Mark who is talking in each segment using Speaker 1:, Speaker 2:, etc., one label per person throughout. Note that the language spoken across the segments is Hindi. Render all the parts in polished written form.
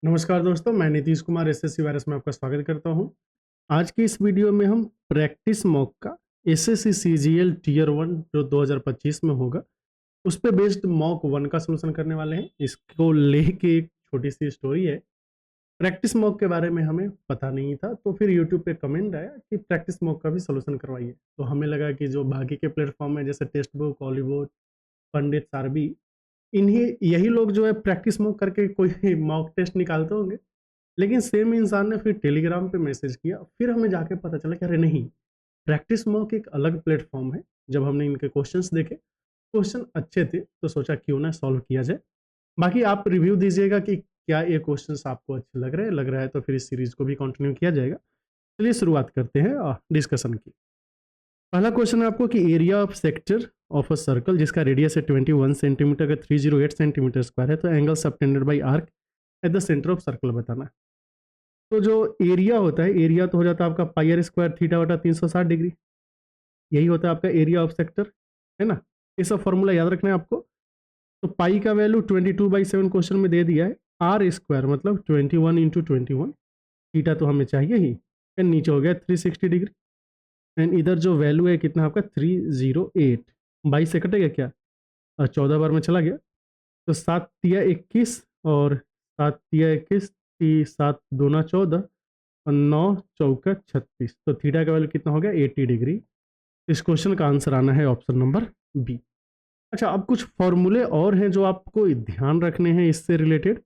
Speaker 1: नमस्कार दोस्तों, मैं नीतीश कुमार एसएससी वायरस में आपका स्वागत करता हूं। आज की इस वीडियो में हम प्रैक्टिस मॉक का एसएससी सीजीएल टियर 1 जो 2025 में होगा उस पे बेस्ड मॉक 1 का सलूशन करने वाले हैं। इसको लेके एक छोटी सी स्टोरी है। प्रैक्टिस मॉक के बारे में हमें पता नहीं था, तो फिर यूट्यूब पे कमेंट आया कि प्रैक्टिस मॉक का भी सलूशन करवाइए। तो हमें लगा कि जो बाकी के प्लेटफॉर्म है जैसे टेक्स्ट बुक, हॉलीवुड, पंडित, सारबी, इन्हीं यही लोग जो है प्रैक्टिस मॉक करके कोई मॉक टेस्ट निकालते होंगे। लेकिन सेम इंसान ने फिर टेलीग्राम पे मैसेज किया, फिर हमें जाके पता चला कि अरे नहीं, प्रैक्टिस मॉक एक अलग प्लेटफॉर्म है। जब हमने इनके क्वेश्चंस देखे, क्वेश्चन अच्छे थे, तो सोचा क्यों ना सॉल्व किया जाए। बाकी आप रिव्यू दीजिएगा कि क्या ये क्वेश्चंस आपको अच्छे लग रहा है तो फिर इस सीरीज को भी कंटिन्यू किया जाएगा। चलिए शुरुआत करते हैं डिस्कशन की। पहला क्वेश्चन है आपको कि area of sector of a circle जिसका रेडियस है 21 सेंटीमीटर का 308 सेंटीमीटर स्क्वायर है, तो angle subtended by arc at the centre of circle बताना है। तो जो एरिया होता है, एरिया तो हो जाता है आपका पाई आर स्क्वायर थीटा बटा 360 डिग्री। यही होता है आपका एरिया ऑफ सेक्टर, है ना। ये सब फॉर्मूला याद रखना है आपको। तो पाई का वैल्यू 22/7 क्वेश्चन में दे दिया है। आर स्क्वायर मतलब 21 इंटू 21, थीटा तो हमें चाहिए ही, एंड नीचे हो गया 360 डिग्री। एंड इधर जो वैल्यू है कितना आपका 308, 22 से कटेगा क्या, 14 बार में चला गया। तो 7 तिया 21 और 7 तिया 21, 7 दूना 14 और 9 चौका 36, तो थीटा का वैल्यू कितना हो गया 80 डिग्री। इस क्वेश्चन का आंसर आना है ऑप्शन नंबर बी। अच्छा, अब कुछ फॉर्मूले और हैं जो आपको ध्यान रखने हैं इससे रिलेटेड।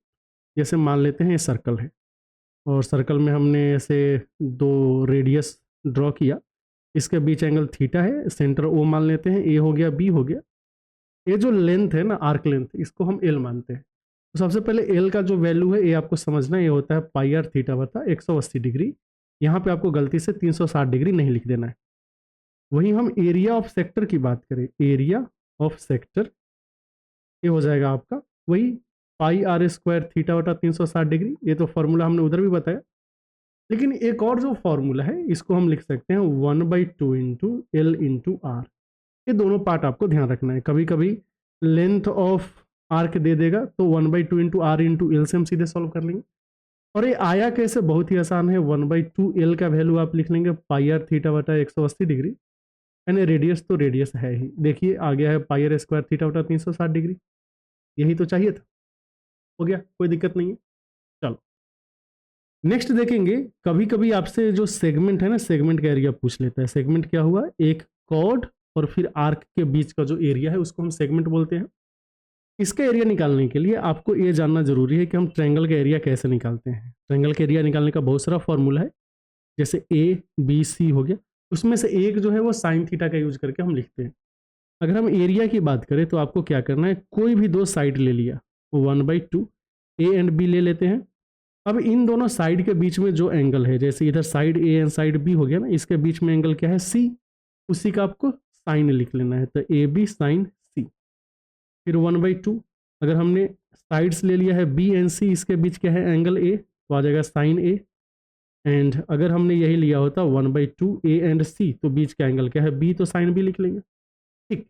Speaker 1: जैसे मान लेते हैं ये सर्कल है, और सर्कल में हमने ऐसे दो रेडियस ड्रॉ किया, इसके बीच एंगल थीटा है, सेंटर ओ मान लेते हैं, ए हो गया, बी हो गया। ये जो लेंथ है ना, आर्क लेंथ, इसको हम एल मानते हैं। तो सबसे पहले एल का जो वैल्यू है ये आपको समझना, ये होता है पाई आर थीटा बता 180 डिग्री। यहाँ पे आपको गलती से 360 डिग्री नहीं लिख देना है। वहीं हम एरिया ऑफ सेक्टर की बात करें, एरिया ऑफ सेक्टर ये हो जाएगा आपका वही पाई आर स्क्वायर थीटा बटा 360 डिग्री। ये तो फॉर्मूला हमने उधर भी बताया। लेकिन एक और जो फॉर्मूला है इसको हम लिख सकते हैं 1/2 इंटू एल इंटू आर। ये दोनों पार्ट आपको ध्यान रखना है। कभी कभी लेंथ ऑफ आर्क दे देगा तो 1/2 इंटू आर इंटू एल से हम सीधे सॉल्व कर लेंगे। और ये आया कैसे, बहुत ही आसान है। 1/2 एल का वैल्यू आप लिख लेंगे पाई आर थीटा बटा 180 डिग्री, यानी रेडियस तो रेडियस है ही। देखिए आ गया है पाई आर स्क्वायर थीटा बटा 360 डिग्री, यही तो चाहिए था। हो गया, कोई दिक्कत नहीं है। चलो नेक्स्ट देखेंगे। कभी कभी आपसे जो सेगमेंट है ना, सेगमेंट का एरिया पूछ लेता है। सेगमेंट क्या हुआ, एक कॉर्ड और फिर आर्क के बीच का जो एरिया है उसको हम सेगमेंट बोलते हैं। इसका एरिया निकालने के लिए आपको ये जानना जरूरी है कि हम ट्रायंगल का एरिया कैसे निकालते हैं। ट्रायंगल का एरिया निकालने का बहुत सारा फॉर्मूला है, जैसे ए बी सी हो गया, उसमें से एक जो है वो साइन थीटा का यूज करके हम लिखते हैं। अगर हम एरिया की बात करें तो आपको क्या करना है, कोई भी दो साइड ले लिया, 1/2 ए एंड बी ले लेते हैं। अब इन दोनों साइड के बीच में जो एंगल है, जैसे इधर side A and side B हो गया ना, इसके बीच में एंगल क्या है सी, उसी का आपको साइन लिख लेना है। तो ए बी साइन सी। फिर 1/2, अगर हमने साइड्स ले लिया है बी एंड सी, इसके बीच क्या है एंगल ए, तो आ जाएगा साइन ए। एंड अगर हमने यही लिया होता 1/2 ए एंड सी, तो बीच का एंगल क्या है बी, तो साइन बी लिख लेंगे। ठीक।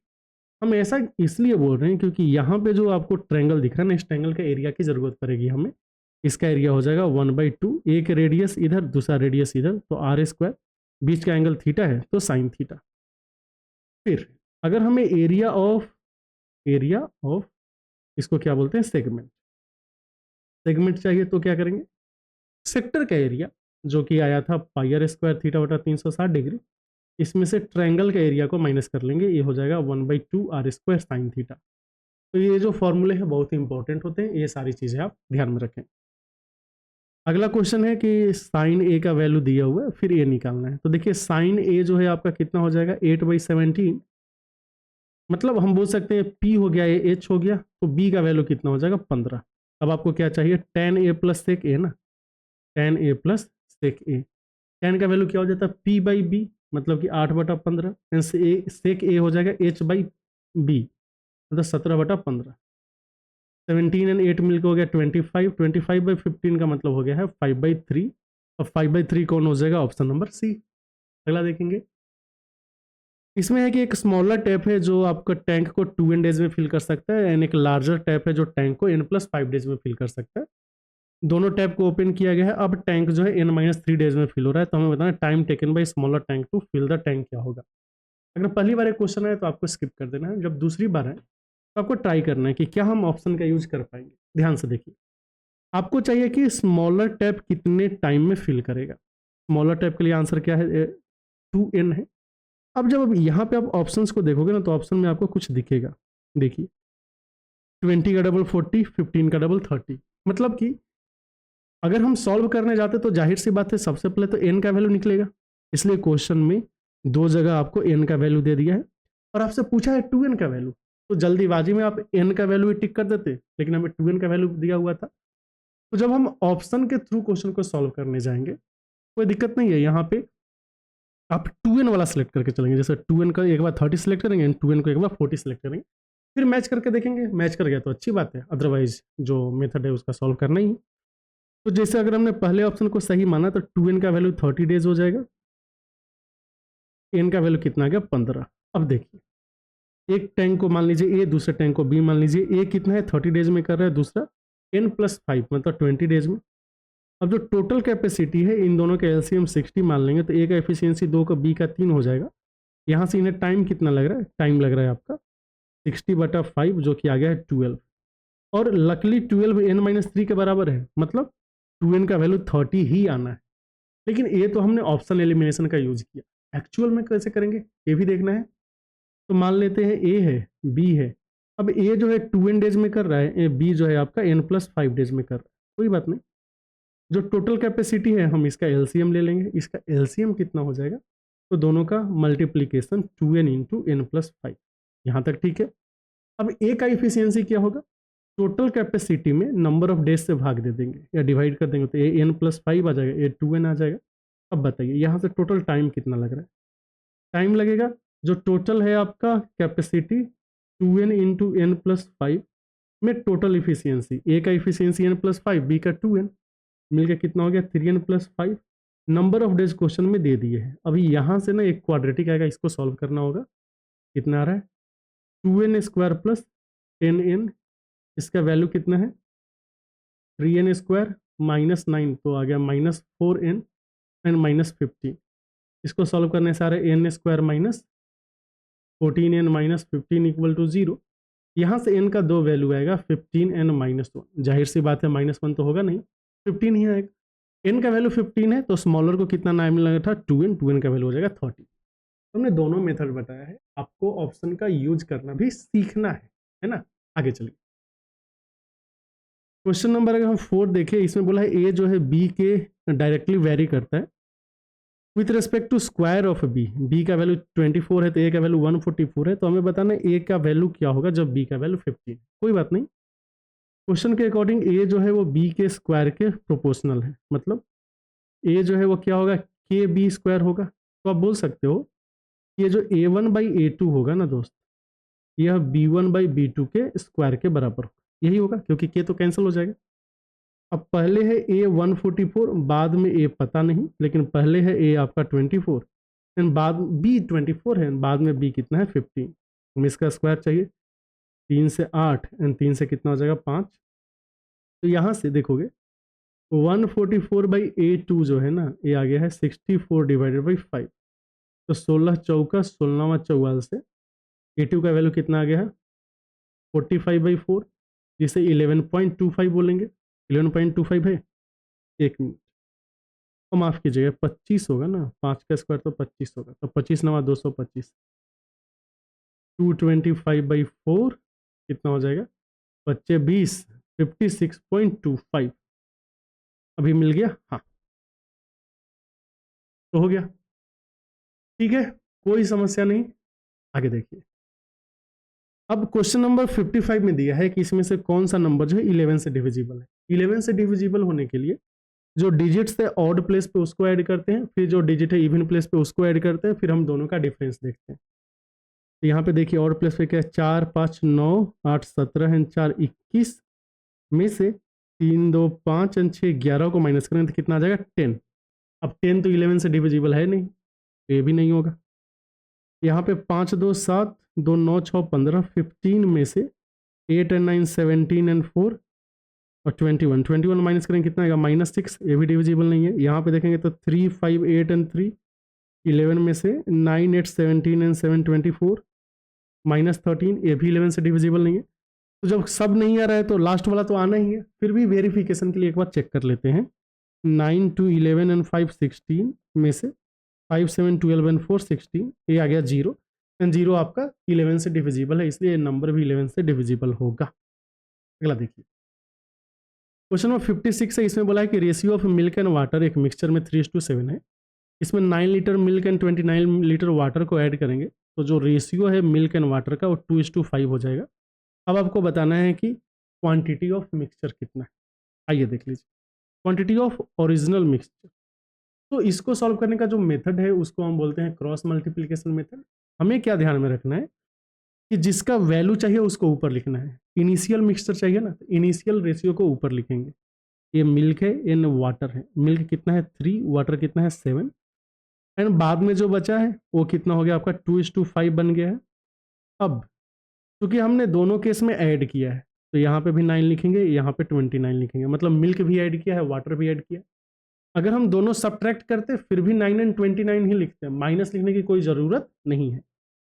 Speaker 1: हम ऐसा इसलिए बोल रहे हैं क्योंकि यहाँ पे जो आपको ट्रायंगल दिख रहा है ना, इस ट्रायंगल के एरिया की जरूरत पड़ेगी हमें। इसका एरिया हो जाएगा 1/2, एक रेडियस इधर दूसरा रेडियस इधर, तो आर स्क्वायर, बीच का एंगल थीटा है तो साइन थीटा। फिर अगर हमें एरिया ऑफ इसको क्या बोलते हैं, सेगमेंट, सेगमेंट चाहिए तो क्या करेंगे, सेक्टर का एरिया जो कि आया था पाई आर स्क्वायर थीटा बटा 360 डिग्री, इसमें से ट्रायंगल का एरिया को माइनस कर लेंगे, ये हो जाएगा 1/2 आर स्क्वायर साइन थीटा। तो ये जो फॉर्मूले हैं बहुत ही इंपॉर्टेंट होते हैं, ये सारी चीज़ें आप ध्यान में रखें। अगला क्वेश्चन है कि साइन ए का वैल्यू दिया हुआ है, फिर ए निकालना है। तो देखिए साइन ए जो है आपका कितना हो जाएगा 8/17, मतलब हम बोल सकते हैं पी हो गया, ए एच हो गया, तो बी का वैल्यू कितना हो जाएगा 15। अब आपको क्या चाहिए, टेन ए प्लस सेक ए ना, टेन ए प्लस सेक ए। टेन का वैल्यू क्या हो जाता है P/B, मतलब कि 8/15, सेक ए हो जाएगा H/B, मतलब 17/15। 17 एंड 8 मिलकर हो गया 25, 25/15 का मतलब हो गया है 5/3। अब 5/3 कौन हो जाएगा, ऑप्शन नंबर सी। अगला देखेंगे, इसमें है कि एक स्मॉलर टैप है जो आपका टैंक को 2 डेज में फिल कर सकता है, एंड एक लार्जर टैप है जो टैंक को N+5 डेज में फिल कर सकता है। दोनों टैप को ओपन किया गया है। अब टैंक जो है n-3 डेज में फिल हो रहा है, तो हमें बताना time taken by smaller tank to fill the tank क्या होगा। अगर पहली बार एक क्वेश्चन है तो आपको स्किप कर देना है, जब दूसरी बार है तो आपको ट्राई करना है कि क्या हम ऑप्शन का यूज कर पाएंगे। ध्यान से देखिए, आपको चाहिए कि स्मॉलर टैप कितने टाइम में फिल करेगा। स्मॉलर टैप के लिए आंसर क्या है, 2n है। अब जब यहाँ पे आप ऑप्शंस को देखोगे ना तो ऑप्शन में आपको कुछ दिखेगा। देखिए 20 का डबल 40, 15 का डबल 30, मतलब कि अगर हम सॉल्व करने जाते तो जाहिर सी बात है सबसे पहले तो n का वैल्यू निकलेगा, इसलिए क्वेश्चन में दो जगह आपको n का वैल्यू दे दिया है और आपसे पूछा है 2n का वैल्यू, तो जल्दीबाजी में आप n का वैल्यू ही टिक कर देते, लेकिन हमें 2n का वैल्यू दिया हुआ था। तो जब हम ऑप्शन के थ्रू क्वेश्चन को सॉल्व करने जाएंगे कोई दिक्कत नहीं है, यहाँ पे आप 2n वाला सेलेक्ट करके चलेंगे। जैसे 2n का एक बार 30 सेलेक्ट करेंगे, 2n को एक बार 40 सेलेक्ट करेंगे, फिर मैच करके देखेंगे, मैच कर गया तो अच्छी बात है, अदरवाइज जो मेथड है उसका सॉल्व करना ही है। तो जैसे अगर हमने पहले ऑप्शन को सही माना तो 2n का वैल्यू 30 डेज हो जाएगा, n का वैल्यू कितना आ गया 15। अब देखिए एक टैंक को मान लीजिए a, दूसरे टैंक को b मान लीजिए। a कितना है 30 डेज में कर रहा है, दूसरा n+5 मतलब 20 डेज में। अब जो टोटल कैपेसिटी है इन दोनों का एलसीएम 60 मान लेंगे तो a का एफिशिएंसी 2 का b का 3 हो जाएगा। यहाँ से इन्हें टाइम कितना लग रहा है, टाइम लग रहा है आपका 60/5 जो कि आ गया है 12, और लकली 12 n-3 के बराबर है, मतलब 2n का वैल्यू 30 ही आना है। लेकिन ये तो हमने ऑप्शन एलिमिनेशन का यूज किया, एक्चुअल में कैसे करेंगे ये भी देखना है। तो मान लेते हैं a है b है, अब a जो है 2n डेज में कर रहा है, b जो है आपका n+5 डेज में कर रहा है, कोई बात नहीं। जो टोटल कैपेसिटी है हम इसका एलसीएम ले लेंगे, इसका एलसीएम कितना हो जाएगा, तो दोनों का मल्टीप्लीकेशन 2n इंटू n+5, यहाँ तक ठीक है। अब a का इफिशियंसी क्या होगा, टोटल कैपेसिटी में नंबर ऑफ डेज से भाग दे देंगे या डिवाइड कर देंगे, तो ए n+5 आ जाएगा, ए 2n आ जाएगा। अब बताइए यहाँ से टोटल टाइम कितना लग रहा है, टाइम लगेगा जो टोटल है आपका कैपेसिटी 2n इंटू n+5 में टोटल इफिशियंसी, ए का इफिशियंसी n+5, बी का 2n, मिलकर कितना हो गया 3n+5। Number of days question में दे दिए हैं। अभी यहाँ से ना एक क्वाड्रेटिक आएगा, इसको सॉल्व करना होगा। कितना आ रहा है 2n² प्लस 10n, इसका वैल्यू कितना है 3n² -9, तो आ गया -4n एंड -15। इसको सॉल्व करने से आ रहा है n² minus 14n minus 15 equal to 0। यहाँ से n का दो वैल्यू आएगा 15n -1, जाहिर सी बात है -1 तो होगा नहीं, 15 ही आएगा। n का वैल्यू 15 है तो स्मॉलर को कितना नाम लगा था 2n, 2n का वैल्यू हो जाएगा 30। तो हमने दोनों मेथड बताया है, आपको ऑप्शन का यूज करना भी सीखना है ना। आगे चलिए क्वेश्चन नंबर अगर हम 4 देखें, इसमें बोला है a जो है b के डायरेक्टली वेरी करता है with respect to square of b का वैल्यू 24 है तो a का वैल्यू 144 है, तो हमें बताना है a का वैल्यू क्या होगा जब b का वैल्यू 15। कोई बात नहीं, क्वेश्चन के अकॉर्डिंग a जो है वो b के स्क्वायर के प्रोपोर्शनल है, मतलब a जो है वो क्या होगा kb² होगा। तो आप बोल सकते हो ये जो a1/a2 होगा ना दोस्त, यह b1/b2 के स्क्वायर के बराबर होगा, यही होगा क्योंकि k तो कैंसिल हो जाएगा। अब पहले है a 144, बाद में a पता नहीं, लेकिन पहले है a आपका 24 एंड बाद b 24 है, बाद में b कितना है 15। हमें इसका स्क्वायर चाहिए, 3 से 8 एंड 3 से कितना हो जाएगा 5। तो यहाँ से देखोगे 144/a2 जो है ना ये आ गया है 64/5, तो 16 चौका 16वां 44 से a2 का वैल्यू कितना आ गया है 45/4, जिसे 11.25 बोलेंगे। 11.25 है, एक मिनट, तो माफ़ कीजिएगा 25 होगा ना, 5 का स्क्वायर तो 25 होगा, तो 25 नवा 225, 225/4 कितना हो जाएगा बच्चे 20, 56.25। अभी मिल गया, हाँ तो हो गया, ठीक है कोई समस्या नहीं। आगे देखिए, अब क्वेश्चन नंबर 55 में दिया है कि इसमें से कौन सा नंबर जो है 11 से डिविजिबल है। 11 से डिविजिबल होने के लिए जो डिजिट्स है ऑड प्लेस पे उसको ऐड करते हैं, फिर जो डिजिट है इवन प्लेस पे उसको ऐड करते हैं, फिर हम दोनों का डिफरेंस देखते हैं। तो यहाँ पे देखिए ऑड प्लेस पे क्या है 4 5 9 8 17 एंड 4 21 में से 3 2 5 एंड 6 11 को माइनस करें तो कितना आ जाएगा 10। अब 10 तो 11 से डिविजिबल है नहीं, तो ये भी नहीं होगा। यहाँ पे 5 2 7 2 9 6 15 15 में से 8 एंड 9 17 एंड 4 और 21 माइनस करेंगे कितना आएगा -6, ये भी डिविजिबल नहीं है। यहाँ पे देखेंगे तो 3 5 8 एंड 3 11 में से 9 8 17 एंड 7 24 -13, ये भी 11 से डिविजिबल नहीं है। तो जब सब नहीं आ रहा है तो लास्ट वाला तो आना ही है। फिर भी वेरिफिकेशन के लिए एक बार चेक कर लेते हैं। 9 2 11 एंड 5 16 में से 5 7 12 एंड 4 16, ये आ गया 0 एंड 0 आपका 11 से डिविजिबल है, इसलिए नंबर भी 11 से डिविजिबल होगा। अगला देखिए, क्वेश्चन नंबर 56 है। इसमें बोला है कि ratio of milk and water एक मिक्सचर में 3:7 है। इसमें 9 litre milk and 29 litre water को ऐड करेंगे तो जो रेशियो है मिल्क एंड वाटर का वो 2:5 हो जाएगा। अब आपको बताना है कि क्वांटिटी ऑफ मिक्सचर कितना है। आइए देख लीजिए, क्वांटिटी ऑफ ओरिजिनल मिक्सचर। तो इसको सॉल्व करने का जो मेथड है उसको हम बोलते हैं क्रॉस मल्टीप्लिकेशन मेथड। हमें क्या ध्यान में रखना है कि जिसका वैल्यू चाहिए उसको ऊपर लिखना है। इनिशियल मिक्सचर चाहिए ना, तो इनिशियल रेशियो को ऊपर लिखेंगे। ये मिल्क है, ये वाटर है। मिल्क कितना है 3, वाटर कितना है 7, एंड बाद में जो बचा है वो कितना हो गया आपका 2:5 बन गया है। अब क्योंकि हमने दोनों केस में ऐड किया है तो यहाँ पे भी 9 लिखेंगे, यहाँ पे 29 लिखेंगे, मतलब मिल्क भी ऐड किया है, वाटर भी ऐड किया है। अगर हम दोनों सब्ट्रैक्ट करते फिर भी 9 एंड 29 ही लिखते हैं, माइनस लिखने की कोई ज़रूरत नहीं है।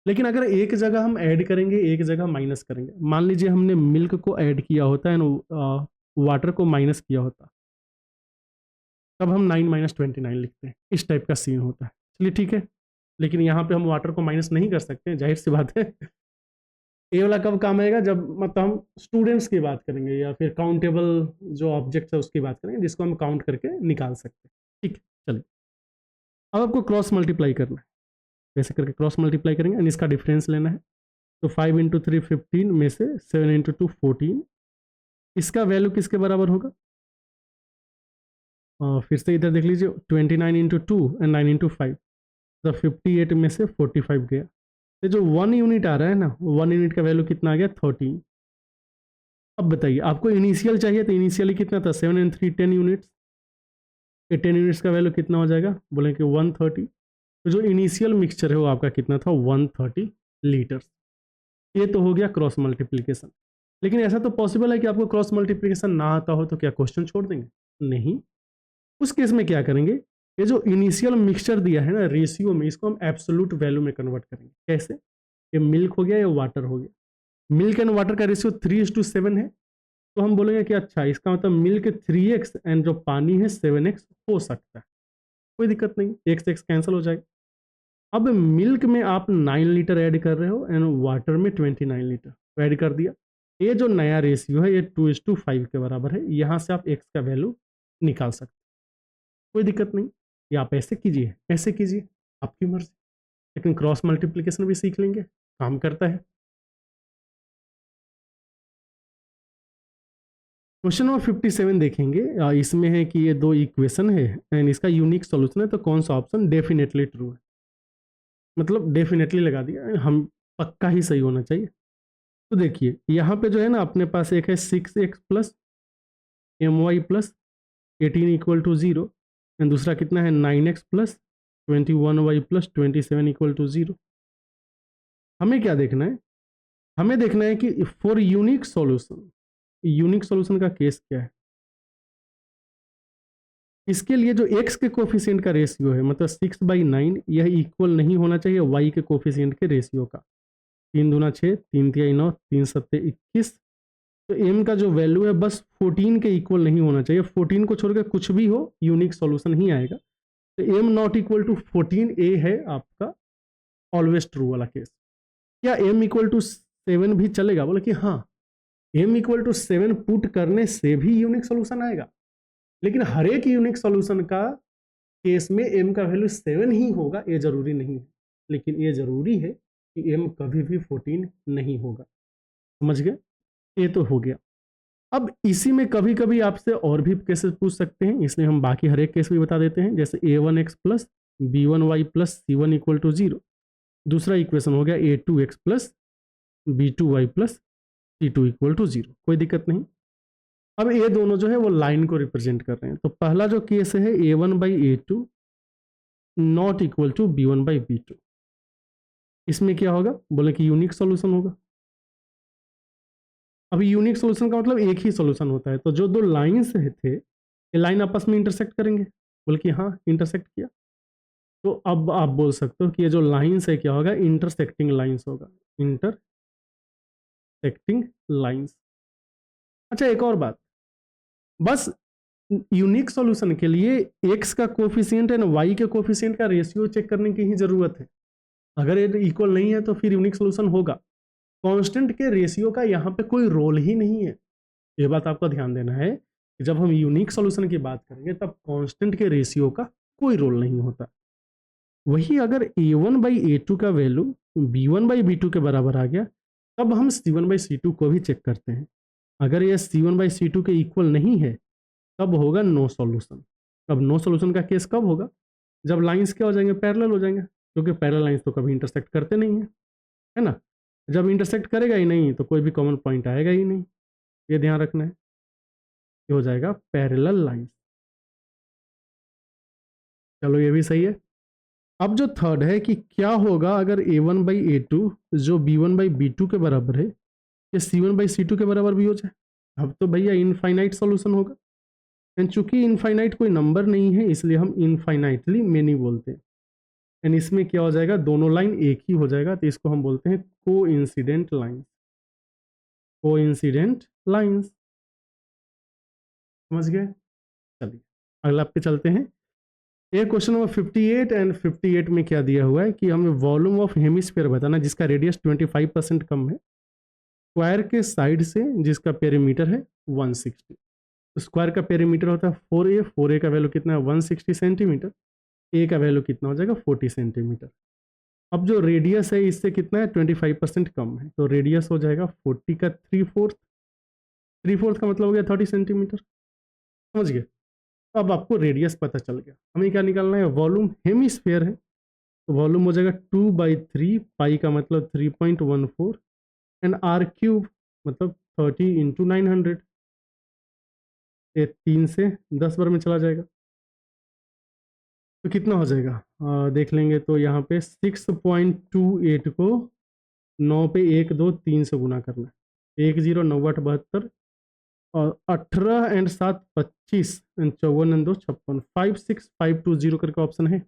Speaker 1: लेकिन अगर एक जगह हम ऐड करेंगे, एक जगह माइनस करेंगे, मान लीजिए हमने मिल्क को ऐड किया होता है एंड वाटर को माइनस किया होता, तब हम 9 - 29 लिखते हैं। इस टाइप का सीन होता है। चलिए ठीक है, लेकिन यहाँ पे हम वाटर को माइनस नहीं कर सकते, जाहिर सी बात है। ये वाला कब काम आएगा, जब मतलब हम स्टूडेंट्स की बात करेंगे या फिर काउंटेबल जो ऑब्जेक्ट है उसकी बात करेंगे, जिसको हम काउंट करके निकाल सकते हैं। ठीक है, चलिए अब आपको क्रॉस मल्टीप्लाई करना है। ऐसे करके क्रॉस मल्टीप्लाई करेंगे एंड इसका डिफरेंस लेना है। तो 5 × 3 15 में से 7 × 2 14, इसका वैल्यू किसके बराबर होगा। फिर से इधर देख लीजिए, 29 × 2 एंड 9 × 5, तो 58 में से 45 गया। तो जो 1 यूनिट आ रहा है ना, 1 यूनिट का वैल्यू कितना आ गया 13। अब बताइए, आपको इनिशियल चाहिए तो इनिशियली कितना था 7 एंड 3 10 यूनिट्स। ये 10 यूनिट्स का वैल्यू कितना हो जाएगा, बोले कि 130। तो जो इनिशियल मिक्सचर है वो आपका कितना था 130 लीटर्स। ये तो हो गया क्रॉस मल्टीप्लिकेशन। लेकिन ऐसा तो पॉसिबल है कि आपको क्रॉस मल्टीप्लिकेशन ना आता हो तो क्या क्वेश्चन छोड़ देंगे, नहीं। उस केस में क्या करेंगे, ये जो इनिशियल मिक्सचर दिया है ना रेशियो में, इसको हम एब्सोल्यूट वैल्यू में कन्वर्ट करेंगे। कैसे, ये मिल्क हो गया या वाटर हो गया। मिल्क एंड वाटर का रेशियो 3:7 है, तो हम बोलेंगे कि अच्छा इसका मतलब मिल्क 3x एंड जो पानी है 7x हो सकता है। कोई दिक्कत नहीं, x से x कैंसिल हो जाएगा। अब मिल्क में आप 9 लीटर ऐड कर रहे हो एंड वाटर में 29 लीटर ऐड कर दिया। ये जो नया रेशियो है ये 2:5 के बराबर है। यहाँ से आप x का वैल्यू निकाल सकते हैं, कोई दिक्कत नहीं। या आप ऐसे कीजिए, ऐसे कीजिए, आपकी मर्जी। लेकिन क्रॉस मल्टीप्लिकेशन भी सीख लेंगे, काम करता है। क्वेश्चन नंबर 57 देखेंगे। इसमें है कि ये दो इक्वेशन है एंड इसका यूनिक सॉल्यूशन है, तो कौन सा ऑप्शन डेफिनेटली ट्रू है। मतलब डेफिनेटली लगा दिया, हम पक्का ही सही होना चाहिए। तो देखिए यहाँ पे जो है ना अपने पास एक है 6x plus my plus 18 equal to 0 and दूसरा कितना है 9x plus 21y plus 27 equal to 0। हमें क्या देखना है, हमें देखना है कि for unique solution, unique solution का केस क्या है। इसके लिए जो x के कोफिशिएंट का रेशियो है, मतलब 6/9, यह इक्वल नहीं होना चाहिए y के कोफिशिएंट के रेशियो का। 3 दूना 6, 3 तिया 9, 3 सत्ते 21। तो m का जो वैल्यू है बस 14 के इक्वल नहीं होना चाहिए। 14 को छोड़कर कुछ भी हो यूनिक सॉल्यूशन ही आएगा। तो m नॉट इक्वल टू 14, ए है आपका ऑलवेज ट्रू वाला केस। क्या m इक्वल टू 7 भी चलेगा, बोले कि हाँ m इक्वल टू 7 पुट करने से भी यूनिक सॉल्यूशन आएगा। लेकिन हर एक यूनिक सॉल्यूशन का केस में m का वैल्यू 7 ही होगा, ये जरूरी नहीं है। लेकिन ये जरूरी है कि m कभी भी 14 नहीं होगा। समझ गए, ये तो हो गया। अब इसी में कभी कभी आपसे और भी केसेस पूछ सकते हैं, इसलिए हम बाकी हर एक केस भी बता देते हैं। जैसे a1x plus b1y plus c1 equal to 0। दूसरा इक्वेशन हो गया a2x plus b2y plus c2 equal to 0। कोई दिक्कत नहीं। अब ये दोनों जो है वो लाइन को रिप्रेजेंट कर रहे हैं। तो पहला जो केस है a1/a2 not equal to b1/b2, इसमें क्या होगा, बोले कि यूनिक सॉल्यूशन होगा। अब यूनिक सोल्यूशन का मतलब एक ही सोल्यूशन होता है, तो जो दो लाइन्स थे ये लाइन आपस में इंटरसेक्ट करेंगे, बोल कि हाँ इंटरसेक्ट किया, तो अब आप बोल सकते हो कि ये जो लाइन्स है क्या होगा, इंटरसेक्टिंग लाइन्स होगा, इंटरसेक्टिंग लाइन्स। अच्छा एक और बात, बस यूनिक सॉल्यूशन के लिए एक्स का कोफिशिएंट एंड वाई के कोफिशिएंट का रेशियो चेक करने की ही जरूरत है। अगर ये इक्वल नहीं है तो फिर यूनिक सॉल्यूशन होगा। कांस्टेंट के रेशियो का यहाँ पे कोई रोल ही नहीं है, ये बात आपका ध्यान देना है कि जब हम यूनिक सॉल्यूशन की बात करेंगे तब कांस्टेंट के रेशियो का कोई रोल नहीं होता। वही अगर a1/a2 का वैल्यू b1/b2 के बराबर आ गया तब हम c1/c2 को भी चेक करते हैं। अगर यह c1/c2 के इक्वल नहीं है तब होगा नो सॉल्यूशन। अब नो सॉल्यूशन का केस कब होगा, जब लाइंस क्या हो जाएंगे, पैरेलल हो जाएंगे, क्योंकि पैरेलल लाइंस तो कभी इंटरसेक्ट करते नहीं है ना। जब इंटरसेक्ट करेगा ही नहीं तो कोई भी कॉमन पॉइंट आएगा ही नहीं, ये ध्यान रखना है, ये हो जाएगा पैरेलल लाइंस। चलो ये भी सही है। अब जो थर्ड है कि क्या होगा अगर a1/a2 जो b1/b2 के बराबर है ये c1/c2 के बराबर भी हो जाए। अब तो भैया इनफाइनाइट सॉल्यूशन होगा, एंड चूंकि इनफाइनाइट कोई नंबर नहीं है इसलिए हम इनफाइनाइटली मेनी बोलते हैं। एंड इसमें क्या हो जाएगा, दोनों लाइन एक ही हो जाएगा, तो इसको हम बोलते हैं कोइंसिडेंट लाइंस, कोइंसिडेंट लाइंस। समझ गए। चलिए अगला पे चलते हैं। ये क्वेश्चन नंबर 58 एंड 58 में क्या दिया हुआ है कि हमें वॉल्यूम ऑफ हेमिस्फीयर बताना जिसका रेडियस 25% कम है, स्क्वायर के साइड से जिसका पेरीमीटर है 160। स्क्वायर का पेरीमीटर होता है 4a, 4a का वैल्यू कितना है 160 सेंटीमीटर, ए का वैल्यू कितना हो जाएगा 40 सेंटीमीटर। अब जो रेडियस है इससे कितना है 25% कम है, तो रेडियस हो जाएगा 40 का 3/4, 3/4 का मतलब हो गया 30 सेंटीमीटर। समझ गए। अब आपको रेडियस पता चल गया, हमें क्या निकालना है, वॉल्यूम हेमिस्फीयर है तो वॉल्यूम हो जाएगा 2/3, पाई का मतलब 3.14 एंड आर क्यूब मतलब 30 × 900, ये 3 से 10 बार में चला जाएगा तो कितना हो जाएगा, देख लेंगे तो यहाँ पे 6.28 को 9 पे 1 2 3 से गुना करना है, 1 0 9 8 72 और 18 एंड 7 25 एंड 54 एंड 2 56, 56520 करके ऑप्शन है।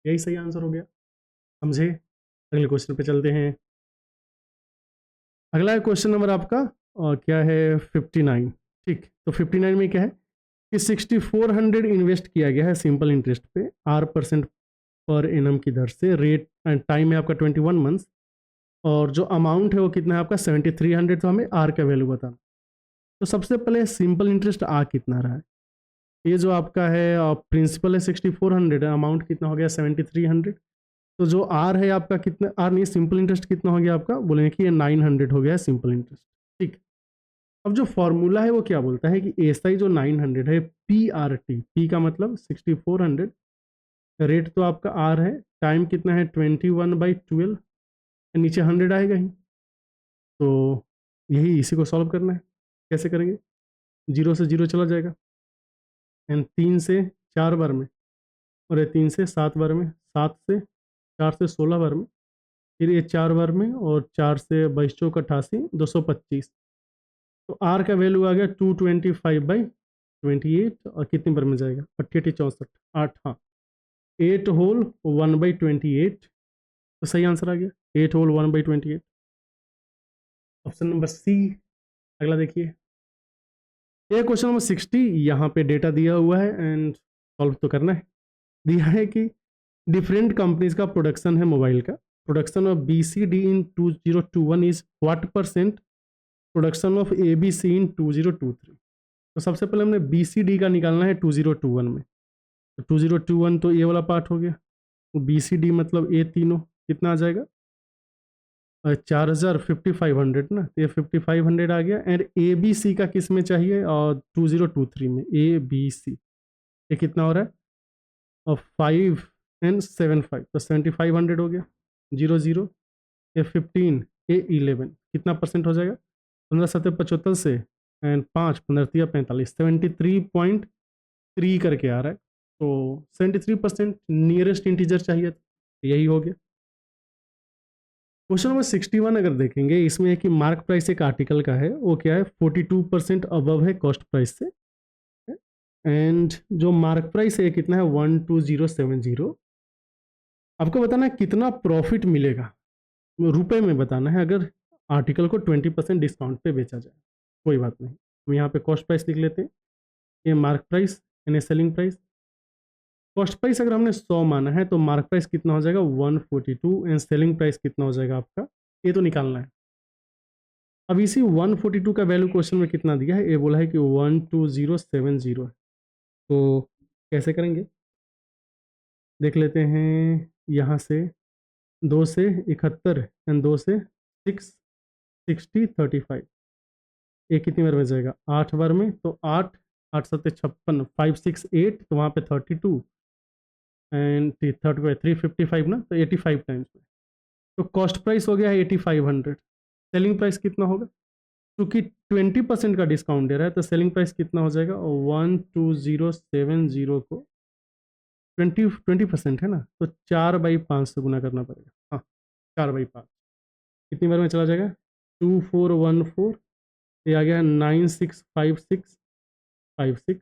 Speaker 1: यही सही आंसर हो गया। समझे। अगले क्वेश्चन पे चलते हैं। अगला क्वेश्चन नंबर आपका क्या है 59। ठीक, तो 59 में क्या है कि 6400 इन्वेस्ट किया गया है सिंपल इंटरेस्ट पे R% पर एनम की दर से, रेट एंड टाइम है आपका 21 मंथ्स, और जो अमाउंट है वो कितना है आपका 7300, तो हमें आर का वैल्यू बताना। तो सबसे पहले सिंपल इंटरेस्ट आ कितना रहा है, ये जो आपका है प्रिंसिपल है 6400, अमाउंट कितना हो गया 7300, तो जो आर है आपका कितना, आर नहीं सिंपल इंटरेस्ट कितना हो गया आपका, बोलेंगे कि ये 900 हो गया सिंपल इंटरेस्ट। ठीक, अब जो फॉर्मूला है वो क्या बोलता है कि एसआई जो 900 है पीआरटी, पी का मतलब 6400, रेट तो आपका आर है, टाइम कितना है 21/12, नीचे 100 आएगा ही, तो यही इसी को सॉल्व करना है। कैसे करेंगे, 0 से 0 चला जाएगा एंड 3 से 4 बार में, और ये 3 से 7 बार में, 7 से 4 से 16 बार में, फिर ये 4 बार में, और 4 से 22 चौक 88 225, तो आर का वैल्यू आ गया 225/28, और कितनी बार में जाएगा 88 64 8, हाँ 8 होल 1/28, तो सही आंसर आ गया 8 होल 1/28, ऑप्शन नंबर सी। अगला देखिए, ये क्वेश्चन नंबर 60, यहाँ पे डेटा दिया हुआ है एंड सॉल्व तो करना है। दिया है कि डिफरेंट कंपनीज का प्रोडक्शन है मोबाइल का, production of BCD in 2021 is what percent production of ABC इन 2023। तो सबसे पहले हमने BCD का निकालना है 2021 में, तो 2021 तो ये वाला पार्ट हो गया, तो BCD मतलब ये तीनों कितना आ जाएगा 4000 5500 ना, तो ये 5500 आ गया, एंड ABC का किस में चाहिए, और 2023 में ABC, ये कितना हो रहा है और 5 एंड 7 5, तो 7500 हो गया, 0 0 ये 15 ये 11, कितना परसेंट हो जाएगा 15 7 75 से, एंड 5 15 3 45, 73.3 करके आ रहा है, तो 73% नियरेस्ट इंटीजर चाहिए, तो यही हो गया। क्वेश्चन नंबर 61 अगर देखेंगे, इसमें है कि मार्क प्राइस एक आर्टिकल का है, वो क्या है 42% अबव है कॉस्ट प्राइस से, एंड जो मार्क प्राइस है कितना है 12070। आपको बताना है कितना प्रॉफिट मिलेगा, रुपए में बताना है अगर आर्टिकल को 20% डिस्काउंट पे बेचा जाए। कोई बात नहीं, हम यहाँ पे कॉस्ट प्राइस लिख लेते हैं, ये मार्क प्राइस यानी सेलिंग प्राइस। कॉस्ट प्राइस अगर हमने 100 माना है तो मार्क प्राइस कितना हो जाएगा 142 एंड सेलिंग प्राइस कितना हो जाएगा आपका, ये तो निकालना है। अब इसी 142 का वैल्यू क्वेश्चन में कितना दिया है, ये बोला है कि 12070 है, तो कैसे करेंगे देख लेते हैं। यहाँ से 2 से 71 एंड 2 से 60 35, ये कितनी बार बच जाएगा 8 बार में, तो 8 8 7 56 5 6 8, तो वहाँ पे 32 एंड थर्ड पे 355 ना, तो 85 टाइम्स में। तो कॉस्ट प्राइस हो गया है 8500। सेलिंग प्राइस कितना होगा, क्योंकि 20% का डिस्काउंट दे रहा है तो सेलिंग प्राइस कितना हो जाएगा 12070 को 20% है ना, तो 4/5 से गुना करना पड़ेगा। हाँ 4/5 कितनी बार में चला जाएगा 2414, ये आ गया 965656।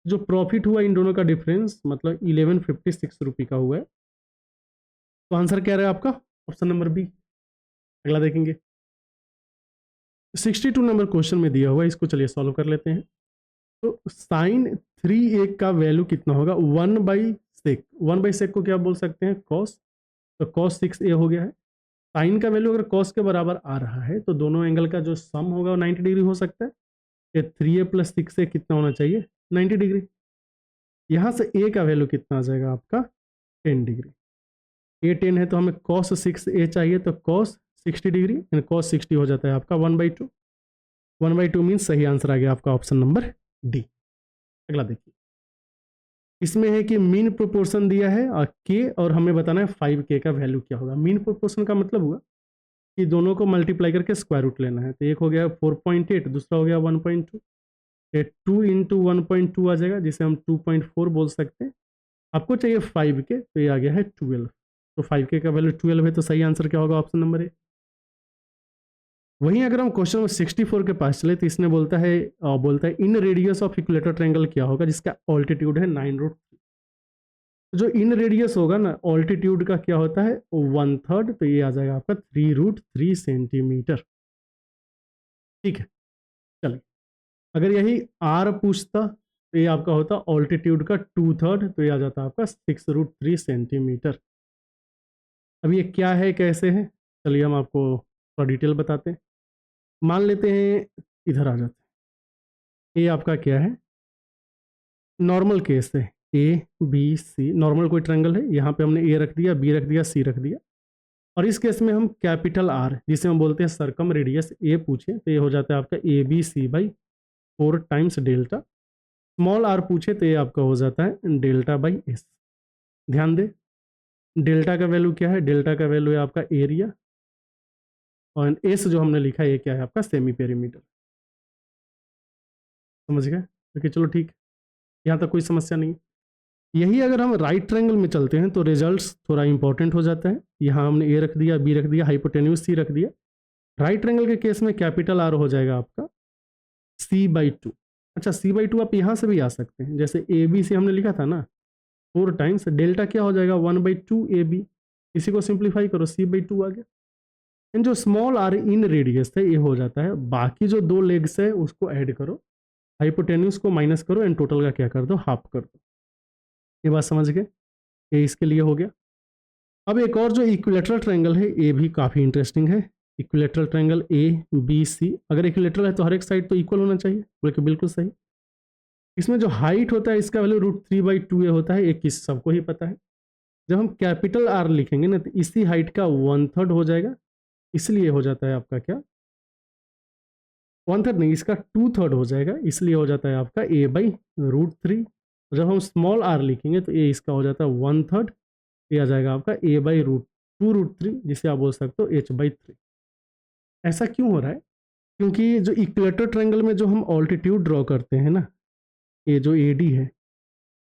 Speaker 1: जो प्रॉफिट हुआ इन दोनों का डिफरेंस मतलब 1156 रुपये का हुआ है। तो आंसर क्या रहेगा आपका, ऑप्शन नंबर बी। अगला देखेंगे 62 नंबर क्वेश्चन में दिया हुआ है, इसको चलिए सॉल्व कर लेते हैं। तो साइन 3a का वैल्यू कितना होगा 1/sec। 1/sec को क्या बोल सकते हैं कॉस, तो cos 6a हो गया है। साइन का वैल्यू अगर cos के बराबर आ रहा है तो दोनों एंगल का जो सम होगा वो 90 डिग्री हो सकता है। ये 3a + 6a कितना होना चाहिए 90 डिग्री। यहाँ से a का वैल्यू कितना आ जाएगा आपका 10 डिग्री। a 10 है तो हमें cos 6a चाहिए, तो cos 60 डिग्री यानी cos 60 हो जाता है आपका 1/2। 1/2 मीन्स सही आंसर आ गया आपका ऑप्शन नंबर डी। अगला देखिए, इसमें है कि मीन प्रोपोर्शन दिया है और के, और हमें बताना है 5k का वैल्यू क्या होगा। मीन प्रोपोर्शन का मतलब हुआ कि दोनों को मल्टीप्लाई करके स्क्वायर रूट लेना है, तो एक हो गया 4.8, दूसरा हो गया 1.2। 2 × 1.2 आ जाएगा, जिसे हम 2.4 बोल सकते हैं। आपको चाहिए 5k, तो ये आ गया है 12। तो 5k का वैल्यू 12 है, तो सही आंसर क्या होगा ऑप्शन नंबर ए। वहीं अगर हम क्वेश्चन नंबर 64 के पास चले तो इसने बोलता है इन रेडियस ऑफ इक्विलेटरल ट्रायंगल क्या होगा जिसका ऑल्टीट्यूड है 9√3। जो इन रेडियस होगा ना ऑल्टीट्यूड का क्या होता है 1/3, तो ये आ जाएगा आपका 3√3 सेंटीमीटर। ठीक है, चलिए अगर यही आर पूछता तो ये आपका होता ऑल्टीट्यूड का 2/3, तो ये आ जाता आपका 6√3 सेंटीमीटर। अब ये क्या है कैसे है, चलिए हम आपको थोड़ा डिटेल बताते हैं। मान लेते हैं इधर आ जाते हैं, ये आपका क्या है नॉर्मल केस है, ए बी सी नॉर्मल कोई ट्रायंगल है, यहाँ पे हमने ए रख दिया, बी रख दिया, सी रख दिया। और इस केस में हम कैपिटल आर जिसे हम बोलते हैं सरकम रेडियस ए पूछे तो ये हो जाता है आपका ABC/4 times delta. Small are पूछे तो ये आपका हो जाता है डेल्टा/एस। ध्यान दे डेल्टा का वैल्यू क्या है, डेल्टा का वैल्यू है आपका एरिया, और एस जो हमने लिखा है ये क्या है आपका सेमी पेरीमीटर। समझ गए, ओके चलो ठीक, यहाँ तक कोई समस्या नहीं। यही अगर हम राइट ट्रायंगल में चलते हैं तो रिजल्ट्स थोड़ा इंपॉर्टेंट हो जाता है। यहाँ हमने ए रख दिया, बी रख दिया, हाइपोटेन्यूज सी रख दिया। राइट ट्रायंगल के केस में कैपिटल आर हो जाएगा आपका C/2। अच्छा C/2 आप यहाँ से भी आ सकते हैं, जैसे AB से हमने लिखा था ना 4 टाइम्स डेल्टा क्या हो जाएगा 1/2 AB। इसी को सिंप्लीफाई करो C/2 आ गया। एंड जो स्मॉल आर इन रेडियस है ये हो जाता है, बाकी जो 2 लेग्स है उसको ऐड करो, हाइपोटेन्यूज को माइनस करो एंड टोटल का क्या कर दो हाफ कर दो। ये बात समझ गए, ये इसके लिए हो गया। अब एक और जो इक्विलेटरल ट्रायंगल है ये भी काफ़ी इंटरेस्टिंग है। इक्विलेटरल ट्रायंगल ABC, अगर इक्विलेटरल है तो हर एक साइड तो इक्वल होना चाहिए, बल्कि बिल्कुल सही। इसमें जो हाइट होता है इसका वैल्यू √3/2a होता है, ये किस सबको ही पता है। जब हम कैपिटल आर लिखेंगे ना तो इसी हाइट का 1/3 हो जाएगा, इसलिए हो जाता है आपका क्या 1/3 नहीं, इसका 2/3 हो जाएगा, इसलिए हो जाता है आपका a/√3। जब हम स्मॉल आर लिखेंगे तो ये इसका हो जाता है 1/3, ये आ जाएगा आपका a/2√3, जिसे आप बोल सकते हो h/3। ऐसा क्यों हो रहा है, क्योंकि जो इक्वेटर ट्रायंगल में जो हम ऑल्टीट्यूड ड्रॉ करते हैं ना, ये जो AD है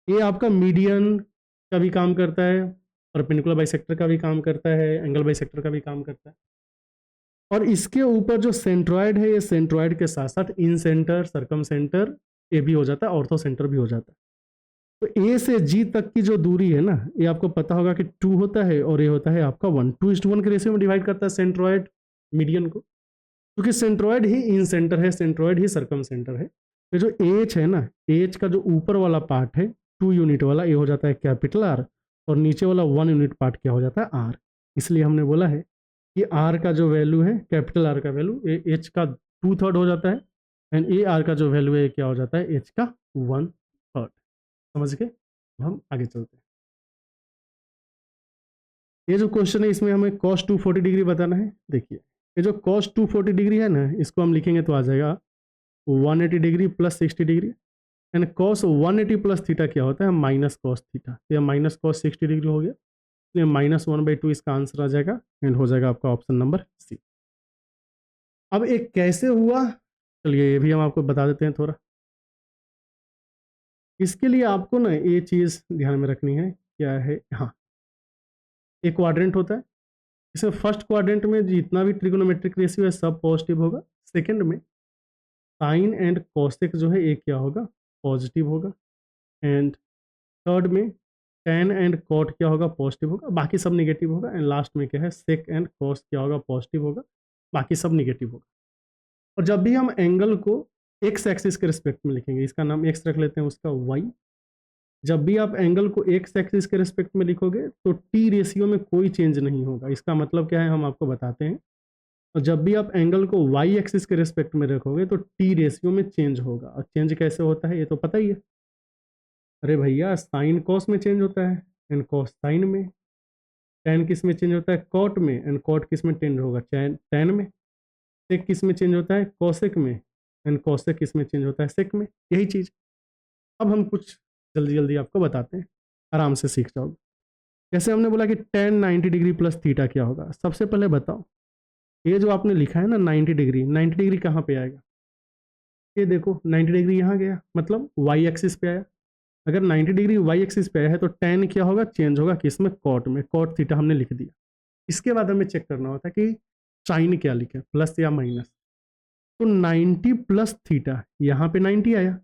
Speaker 1: ये आपका मीडियन का भी काम करता है, परपेंडिकुलर बाइसेक्टर का भी काम करता है, एंगल बाइसेक्टर का भी काम करता है। और इसके ऊपर जो सेंट्रॉइड है, ये सेंट्रॉइड के साथ साथ इन सेंटर, सर्कम सेंटर, ये भी हो जाता है, ऑर्थो सेंटर भी हो जाता है। तो ए से जी तक की जो दूरी है ना, ये आपको पता होगा कि 2 होता है और ये होता है आपका 1, 2:1 के रेशियो में डिवाइड करता है सेंट्रॉइड मीडियन को, क्योंकि सेंट्रॉइड ही इन सेंटर है, सेंट्रॉइड ही सर्कम सेंटर है। तो जो एच है ना, एच का जो ऊपर वाला पार्ट है 2 यूनिट वाला, ये हो जाता है कैपिटल आर, और नीचे वाला 1 यूनिट पार्ट क्या हो जाता है, आर। इसलिए हमने बोला है कि आर का जो वैल्यू है, कैपिटल आर का वैल्यू एच का 2/3 हो जाता है, एंड ए आर का जो वैल्यू है क्या हो जाता है, एच का 1/3। समझ गए? हम आगे चलते हैं। ये जो क्वेश्चन है इसमें हमें cos 240 डिग्री बताना है। देखिए ये जो cos 240 डिग्री है ना, इसको हम लिखेंगे तो आ जाएगा 180 degree plus 60 degree, and cos 180 plus theta क्या होता है, माइनस कॉस थीटा। ये माइनस कॉस 60 डिग्री हो गया, इसलिए -1/2 इसका आंसर आ जाएगा, एंड हो जाएगा आपका ऑप्शन नंबर सी। अब एक कैसे हुआ, चलिए ये भी हम आपको बता देते हैं थोड़ा। इसके लिए आपको ना ये चीज़ ध्यान में रखनी है, क्या है, हाँ, एक क्वाड्रेंट होता है। इसमें फर्स्ट क्वाड्रेंट में जितना भी ट्रिगोनोमेट्रिक रेशियो है सब पॉजिटिव होगा। सेकंड में साइन एंड कॉसेक जो है ये क्या होगा, पॉजिटिव होगा। एंड थर्ड में टेन एंड कॉट क्या होगा, पॉजिटिव होगा, बाकी सब निगेटिव होगा। एंड लास्ट में क्या है, सेक एंड कॉस क्या होगा, पॉजिटिव होगा, बाकी सब निगेटिव होगा। और जब भी हम एंगल को एक्स एक्सिस के रिस्पेक्ट में लिखेंगे, इसका नाम एक्स रख लेते हैं, उसका वाई। जब भी आप एंगल को एक्स एक्सिस के रिस्पेक्ट में लिखोगे तो टी रेशियो में कोई चेंज नहीं होगा। इसका मतलब क्या है, हम आपको बताते हैं। और जब भी आप एंगल को वाई एक्सिस के रिस्पेक्ट में रखोगे तो टी रेशियो में चेंज होगा। और चेंज कैसे होता है ये तो पता ही है। अरे भैया, साइन कॉस में चेंज होता है, एंड कॉस साइन में। टेन किस में चेंज होता है, कॉट में, एंड कॉट किस में चेंज होगा, टेन में। सेक किस में चेंज होता है, कॉसेक में, एंड कॉसेक किस में चेंज होता है, सेक में। यही चीज़ अब हम कुछ जल्दी जल्दी आपको बताते हैं, आराम से सीख जाओगे। जैसे हमने बोला कि टेन 90 डिग्री प्लस थीटा क्या होगा। सबसे पहले बताओ, ये जो आपने लिखा है ना 90 डिग्री, 90 डिग्री कहाँ पे आएगा, ये देखो 90 डिग्री यहाँ गया, मतलब वाई एक्सिस पे आया। अगर 90 डिग्री वाई एक्सिस पे आया है तो टेन क्या होगा, चेंज होगा किस में, कॉट में। कॉट थीटा हमने लिख दिया। इसके बाद हमें चेक करना होता है कि साइन क्या लिखे, प्लस या माइनस। तो 90 प्लस थीटा, यहाँ पे 90 आया।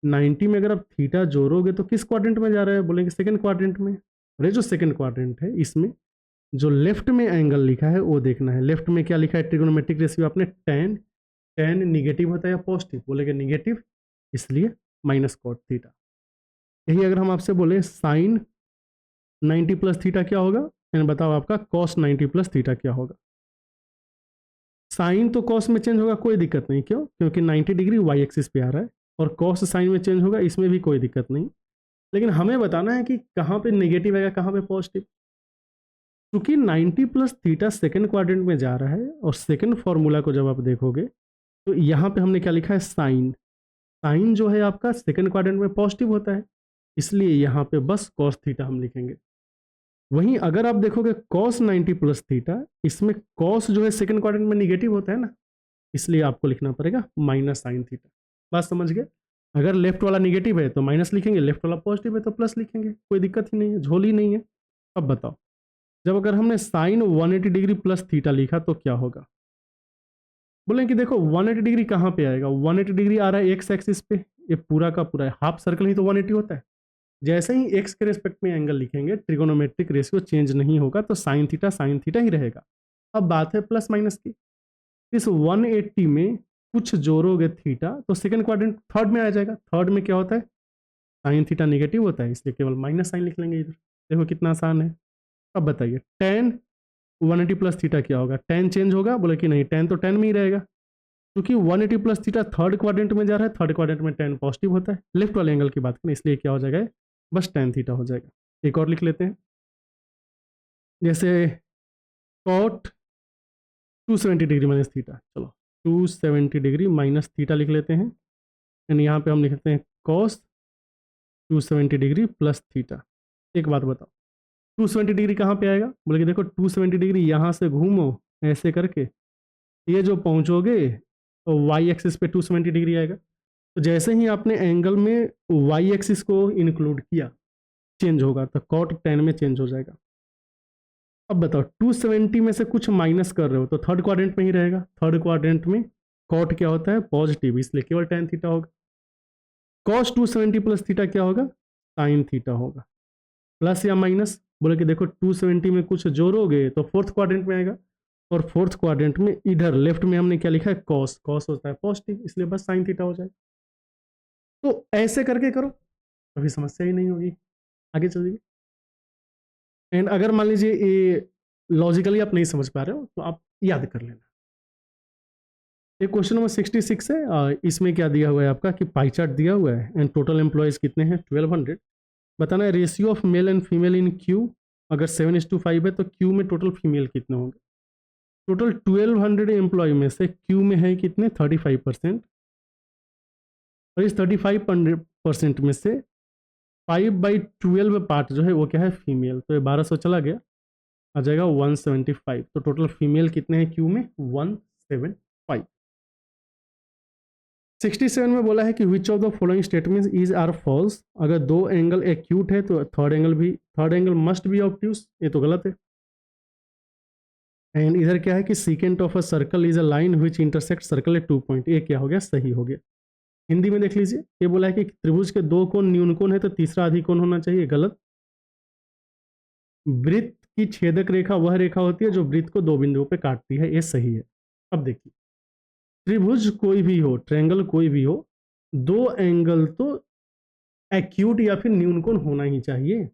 Speaker 1: 90 में अगर आप थीटा जोड़ोगे तो किस क्वाड्रेंट में जा रहा है, बोलेंगे सेकंड क्वाड्रेंट में। अरे जो सेकंड क्वाड्रेंट है इसमें जो लेफ्ट में एंगल लिखा है वो देखना है। लेफ्ट में क्या लिखा है, ट्रिगोनोमेट्रिक रेशियो आपने टेन। टेन निगेटिव होता है या पॉजिटिव, बोलेंगे निगेटिव, इसलिए माइनस कॉट थीटा। यही अगर हम आपसे बोले साइन 90 प्लस थीटा क्या होगा, एंड बताओ आपका कॉस 90 प्लस थीटा क्या होगा। साइन तो कॉस में चेंज होगा, कोई दिक्कत नहीं, क्यों, क्योंकि 90 डिग्री वाई एक्सिस पे आ रहा है, और कॉस साइन में चेंज होगा, इसमें भी कोई दिक्कत नहीं। लेकिन हमें बताना है कि कहाँ पे नेगेटिव आएगा, कहाँ पे पॉजिटिव। क्योंकि 90 प्लस थीटा सेकंड क्वाड्रेंट में जा रहा है, और सेकंड फॉर्मूला को जब आप देखोगे तो यहाँ पे हमने क्या लिखा है, साइन। साइन जो है आपका सेकंड क्वाड्रेंट में पॉजिटिव होता है, इसलिए यहाँ पे बस कॉस थीटा हम लिखेंगे। वहीं अगर आप देखोगे कॉस 90 प्लस थीटा, इसमें कॉस जो है सेकंड क्वाड्रेंट में निगेटिव होता है ना, इसलिए आपको लिखना पड़ेगा माइनस साइन थीटा। बात समझ गए? अगर लेफ्ट वाला निगेटिव है तो माइनस लिखेंगे, लेफ्ट वाला पॉजिटिव है तो प्लस लिखेंगे, कोई दिक्कत ही नहीं है, झोल ही नहीं है। अब बताओ, जब अगर हमने साइन 180 डिग्री प्लस थीटा लिखा तो क्या होगा। बोले कि देखो 180 डिग्री कहाँ पे आएगा, 180 डिग्री आ रहा है एक्स एक्सिस पे, ये पूरा का पूरा है, हाफ सर्कल ही तो 180 होता है। जैसे ही एक्स के रेस्पेक्ट में एंगल लिखेंगे, ट्रिगोनोमेट्रिक रेशियो चेंज नहीं होगा, तो साइन थीटा ही रहेगा। अब बात है प्लस माइनस की। इस 180 में कुछ जोड़ोगे थीटा तो सेकंड क्वाड्रेंट थर्ड में आ जाएगा। थर्ड में क्या होता है, साइन थीटा निगेटिव होता है, इसलिए केवल माइनस साइन लिख लेंगे इधर। देखो कितना आसान है। अब बताइए टेन 180 प्लस थीटा क्या होगा, टेन चेंज होगा, बोले कि नहीं, टेन तो टेन में ही रहेगा, क्योंकि 180 प्लस थीटा थर्ड क्वाड्रेंट में जा रहा है, थर्ड क्वाड्रेंट में टेन पॉजिटिव होता है, लेफ्ट वाले एंगल की बात करें, इसलिए क्या हो जाएगा, बस टेन थीटा हो जाएगा। एक और लिख लेते हैं, जैसे कॉट 270 डिग्री माइनस थीटा, चलो 270 डिग्री माइनस थीटा लिख लेते हैं, एंड यहाँ पे हम लिखते हैं कॉस 270 डिग्री प्लस थीटा। एक बात बताओ 270 डिग्री कहाँ पे आएगा, बोले कि देखो 270 डिग्री यहाँ से घूमो ऐसे करके, ये जो पहुँचोगे तो वाई एक्सिस पे 270 डिग्री आएगा। तो जैसे ही आपने एंगल में वाई एक्सिस को इंक्लूड किया, चेंज होगा, तो कॉट 10 में चेंज हो जाएगा। अब बताओ 270 में से कुछ माइनस कर रहे हो तो थर्ड क्वाड्रेंट में ही रहेगा। थर्ड क्वाड्रेंट में कॉट क्या होता है, पॉजिटिव, इसलिए केवल tan थीटा होगा। कॉस 270 प्लस थीटा क्या होगा, साइन थीटा होगा। प्लस या माइनस, बोले कि देखो 270 में कुछ जोड़ोगे तो फोर्थ क्वाड्रेंट में आएगा, और फोर्थ क्वाड्रेंट में इधर लेफ्ट में हमने क्या लिखा है, कॉस। कॉस होता है पॉजिटिव, इसलिए बस साइन थीटा हो जाएगा। तो ऐसे करके करो, कभी समस्या ही नहीं होगी। आगे चलिए। एंड अगर मान लीजिए ये लॉजिकली आप नहीं समझ पा रहे हो तो आप याद कर लेना। ये क्वेश्चन नंबर 66 है। इसमें क्या दिया हुआ है आपका कि पाई चार्ट दिया हुआ है एंड टोटल एम्प्लॉयज कितने हैं 1200। बताना है ratio of male and female in Q. अगर 7:5 है तो क्यू में टोटल फीमेल कितने होंगे। टोटल 1200 एम्प्लॉय में से क्यू में है कितने 35%, और इस 35% में से 5/12 पार्ट जो है वो क्या है, फीमेल। तो ये 1200 चला गया, आ जाएगा 175। तो टोटल फीमेल कितने हैं क्यू में, 175। 67 में बोला है कि which of the following statements is are false. अगर दो एंगल एक्यूट है तो third angle must be obtuse, ये तो गलत है। एंड इधर क्या है कि secant of a circle is a line which intersect circle at 2 point, ये क्या हो गया, सही हो गया। हिंदी में देख लीजिए, ये बोला है कि त्रिभुज के दो कोण न्यून कोण है तो तीसरा अधिक कोण होना चाहिए, गलत। वृत्त की छेदक रेखा वह रेखा होती है जो वृत्त को दो बिंदुओं पे काटती है, ये सही है। अब देखिए, त्रिभुज कोई भी हो, ट्रायंगल कोई भी हो, दो एंगल तो एक्यूट या फिर न्यून कोण होना ही चाहिए।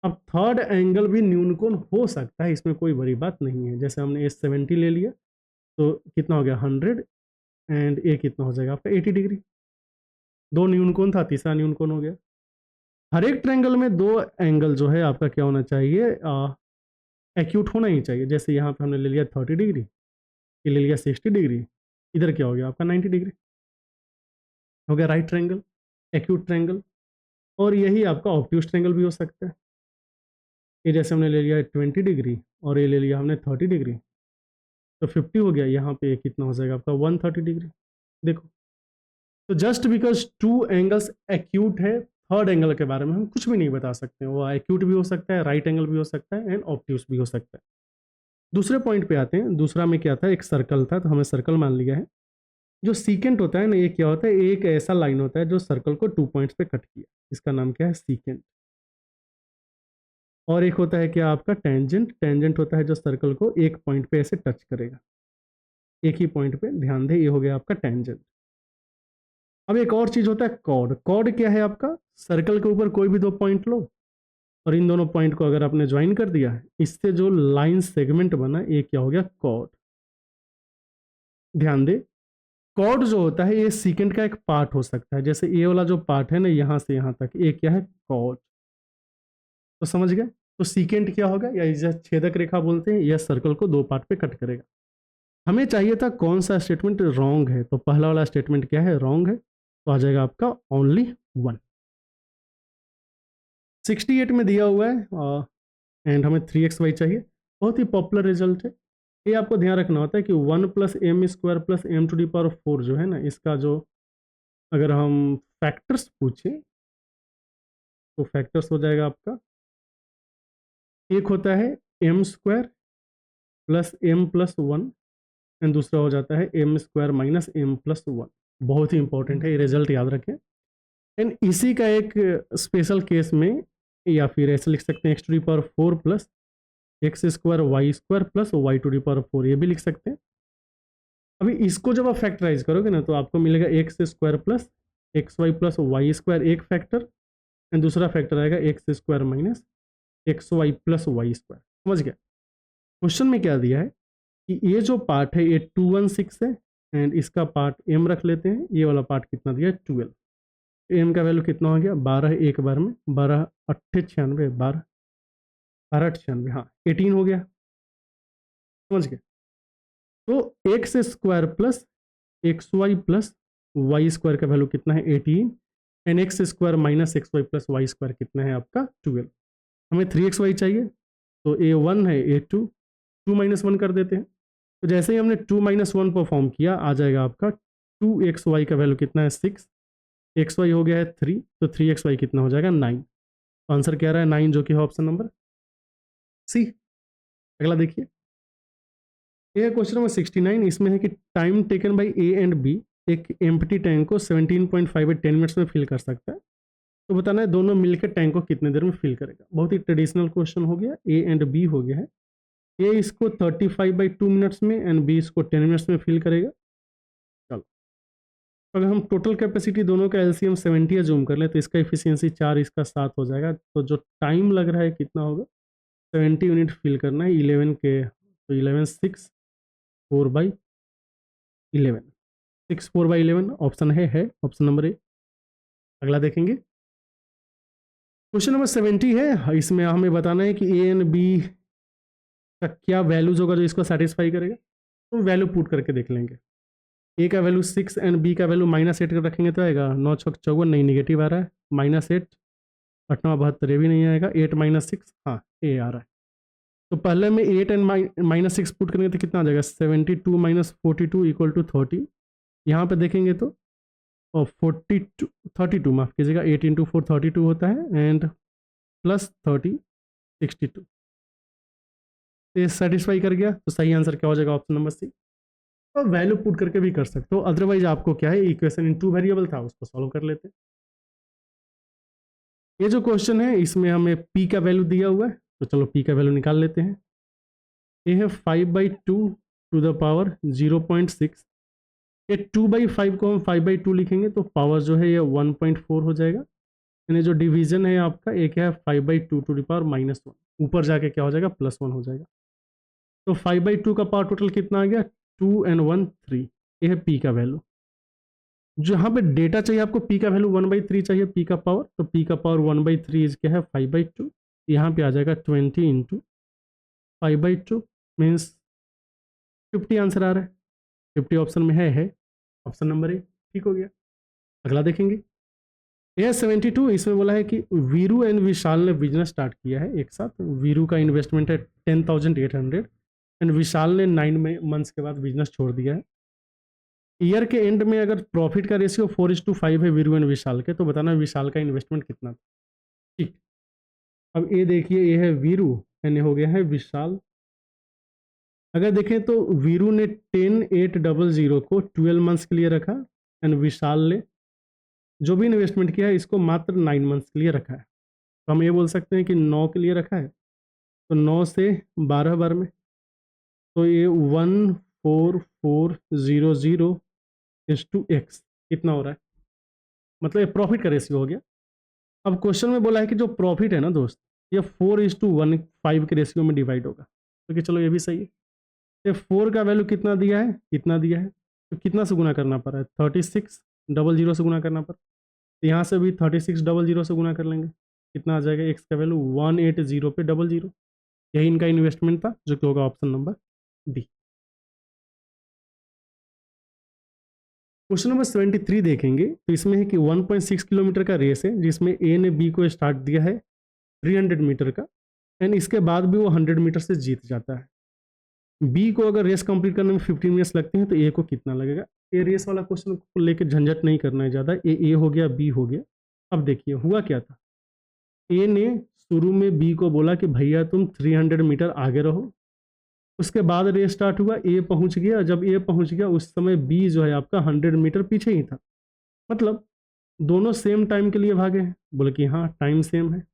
Speaker 1: अब थर्ड एंगल भी न्यून कोण हो सकता है, इसमें कोई बड़ी बात नहीं है। जैसे हमने 70 ले लिया तो कितना हो गया 100, एंड ए कितना हो जाएगा आपका 80 डिग्री। दो न्यून कोण था, तीसरा न्यून कोण हो गया। हर एक ट्रायंगल में दो एंगल जो है आपका क्या होना चाहिए, एक्यूट होना ही चाहिए। जैसे यहाँ पे हमने ले लिया 30 डिग्री, ये ले लिया 60 डिग्री, इधर क्या हो गया आपका 90 डिग्री, हो गया राइट ट्रायंगल, एक्यूट ट्रायंगल। और यही आपका ऑब्ट्यूज ट्रायंगल भी हो सकता है। ये जैसे हमने ले लिया 20 डिग्री और ये ले लिया हमने 30 डिग्री, तो 50 हो गया। यहाँ पे कितना हो जाएगा आपका 130 डिग्री। देखो, तो just because two angles acute है, थर्ड एंगल के बारे में हम कुछ भी नहीं बता सकते। वो एक्यूट भी हो सकता है, राइट एंगल भी हो सकता है, एंड ऑब्ट्यूज भी हो सकता है। दूसरे पॉइंट पे आते हैं। दूसरा में क्या था, एक सर्कल था, तो हमें सर्कल मान लिया है। जो सीकेंट होता है ना, ये क्या होता है, एक ऐसा लाइन होता है जो सर्कल को 2 पॉइंट्स पे कट किया, इसका नाम क्या है, सीकेंट। और एक होता है क्या आपका टेंजेंट। टेंजेंट होता है जो सर्कल को एक पॉइंट पे ऐसे टच करेगा, एक ही पॉइंट पे, ध्यान दे, ये हो गया आपका टेंजेंट। अब एक और चीज होता है कॉर्ड। कॉर्ड क्या है आपका, सर्कल के ऊपर कोई भी दो पॉइंट लो और इन दोनों पॉइंट को अगर आपने ज्वाइन कर दिया, इससे जो लाइन सेगमेंट बना, ये क्या हो गया, कॉर्ड। ध्यान दे, कॉर्ड जो होता है ये सीकेंट का एक पार्ट हो सकता है। जैसे ये वाला जो पार्ट है ना, यहाँ से यहाँ तक, ये क्या है, कॉर्ड। तो समझ गए। तो सीकेंट क्या होगा, या इसे छेदक रेखा बोलते हैं, यह सर्कल को दो पार्ट पे कट करेगा। हमें चाहिए था कौन सा स्टेटमेंट रॉन्ग है, तो पहला वाला स्टेटमेंट क्या है, रॉन्ग है, तो आ जाएगा आपका ओनली 1। 68 में दिया हुआ है एंड हमें 3xy चाहिए। बहुत ही पॉपुलर रिजल्ट है। ये आपको ध्यान रखना होता है कि 1+m² + m⁴ जो है ना, इसका जो अगर हम फैक्टर्स पूछें तो फैक्टर्स हो जाएगा आपका, एक होता है m² + m+1 एंड दूसरा हो जाता है m² - m+1। बहुत ही इंपॉर्टेंट है, ये रिजल्ट याद रखें। एंड इसी का एक स्पेशल केस में, या फिर ऐसे लिख सकते हैं x⁴ + x² y² + y⁴, ये भी लिख सकते हैं। अभी इसको जब आप फैक्टराइज करोगे ना, तो आपको मिलेगा x² + xy + y² एक फैक्टर, एंड दूसरा फैक्टर आएगा x² - xy + y²। समझ गया। क्वेश्चन में क्या दिया है कि ये जो पार्ट है ये 216 है, एंड इसका पार्ट m रख लेते हैं। ये वाला पार्ट कितना दिया है, 12। m का वैल्यू कितना हो गया, 12 एक बार में, 12 8 96, 12 12 96, हाँ 18 हो गया। समझ गए। तो x² + xy + y² का वैल्यू कितना है, 18, एंड x² - xy + y² कितना है आपका, 12। हमें 3xy चाहिए, तो a1 है, a2, 2 - 1 कर देते हैं। तो जैसे ही हमने 2 - 1 परफॉर्म किया, आ जाएगा आपका 2xy का वैल्यू कितना है, 6, xy हो गया है 3, तो 3xy कितना हो जाएगा, 9। आंसर क्या रहा है, 9, जो कि है ऑप्शन नंबर सी। अगला देखिए, ये क्वेश्चन नंबर 69। इसमें है कि time taken by A and B एक एम्प्टी टैंक को 17.5 10 मिनट्स में फिल कर सकता है। तो बताना है दोनों मिलकर टैंक को कितने देर में फिल करेगा। बहुत ही ट्रेडिशनल क्वेश्चन हो गया, ए एंड बी हो गया है। ए इसको 35/2 मिनट्स में एंड बी इसको 10 मिनट्स में फिल करेगा। चलो, अगर हम टोटल कैपेसिटी दोनों का एलसीएम 70 जूम कर ले तो इसका इफिशियंसी 4 इसका 7 हो जाएगा। तो जो टाइम लग रहा है कितना होगा, 70 यूनिट फिल करना है 11 के, तो 11 6 4/11, 6 4/11 ऑप्शन है ऑप्शन नंबर ए। अगला देखेंगे, क्वेश्चन नंबर 70 है। इसमें हमें बताना है कि ए एंड बी का क्या वैल्यूज होगा जो इसको सेटिस्फाई करेगा। तो वैल्यू पुट करके देख लेंगे। ए का वैल्यू 6 एंड बी का वैल्यू -8 कर रखेंगे तो आएगा 9 6 54, नहीं निगेटिव आ रहा है, -8 8 9 72, ये भी नहीं आएगा, 8 -6, हाँ ए आ रहा है। तो पहले में 8 एंड -6 पुट करेंगे तो कितना आ जाएगा, 72 - 42 = 30। यहाँ पे देखेंगे तो 42 32 माफ कीजिएगा, 8 × 4 32 होता है एंड +30 62। ये सेटिस्फाई कर गया तो सही आंसर क्या हो जाएगा, ऑप्शन नंबर सी। तो वैल्यू पुट करके भी कर सकते हो, अदरवाइज आपको क्या है, इक्वेशन इन 2 वेरिएबल था उसको सॉल्व कर लेते। ये जो क्वेश्चन है इसमें हमें p का वैल्यू दिया हुआ है, तो चलो p का वैल्यू निकाल लेते हैं। ये है 5/2 ⁻, 0.6। ये 2/5 को हम 5/2 लिखेंगे तो पावर जो है ये 1.4 हो जाएगा। यानी जो डिवीजन है आपका एक है 5/2 ⁻ -1, ऊपर जाके क्या हो जाएगा, +1 हो जाएगा। तो 5/2 का पावर टोटल कितना आ गया, 2 and 1 3। ये है p का वैल्यू। जहाँ पे डेटा चाहिए आपको p का वैल्यू 1/3 चाहिए, p का पावर, तो p का पावर 1/3 इज क्या है 5/2। यहाँ पे आ जाएगा 20 × 5/2 मीन्स 50 आंसर आ रहा है। 50 ऑप्शन में है ऑप्शन नंबर ए, ठीक हो गया। अगला देखेंगे, यह 72। इसमें बोला है कि वीरू एंड विशाल ने बिजनेस स्टार्ट किया है एक साथ। वीरू का इन्वेस्टमेंट है 10,800 एंड विशाल ने 9 मंथ्स के बाद बिजनेस छोड़ दिया है। ईयर के एंड में अगर प्रॉफिट का रेशियो 4:5 है वीरू एंड विशाल के, तो बताना विशाल का इन्वेस्टमेंट कितना था। ठीक, अब ये देखिए, ये है वीरू यानी हो गया है विशाल। अगर देखें तो वीरू ने 10,800 को 12 मंथ्स के लिए रखा एंड विशाल ने जो भी इन्वेस्टमेंट किया है इसको मात्र 9 मंथ्स के लिए रखा है। तो हम ये बोल सकते हैं कि 9 के लिए रखा है, तो 9 से 12 बार में, तो ये 14400 ⁻x कितना हो रहा है, मतलब ये प्रॉफिट का रेशियो हो गया। अब क्वेश्चन में बोला है कि जो प्रॉफिट है ना दोस्त, ये 4:1 के रेशियो में डिवाइड होगा, तो चलो ये भी सही है। ये 4 का वैल्यू कितना दिया है, कितना दिया है, तो कितना से गुना करना पड़ रहा है, 3600 से गुना करना पड़ रहा है। तो यहाँ से भी 3600 से गुना कर लेंगे, कितना आ जाएगा, x का वैल्यू 180 पे 00। यही इनका इन्वेस्टमेंट था, जो कि होगा option number D. Question number 73 देखेंगे, तो इसमें है कि 1.6 किलोमीटर का रेस है जिसमें ए ने बी को स्टार्ट दिया है 300 मीटर का एंड इसके बाद भी वो 100 मीटर से जीत जाता है। बी को अगर रेस कंप्लीट करने में 15 मिनट्स लगते हैं तो ए को कितना लगेगा। ये रेस वाला क्वेश्चन को लेकर झंझट नहीं करना है ज़्यादा, ए हो गया, बी हो गया। अब देखिए हुआ क्या था, ए ने शुरू में बी को बोला कि भैया तुम 300 मीटर आगे रहो। उसके बाद रेस स्टार्ट हुआ, ए पहुंच गया। जब ए पहुंच गया उस समय बी जो है आपका 100 मीटर पीछे ही था। मतलब दोनों सेम टाइम के लिए भागे हैं, बोले कि हाँ टाइम सेम है।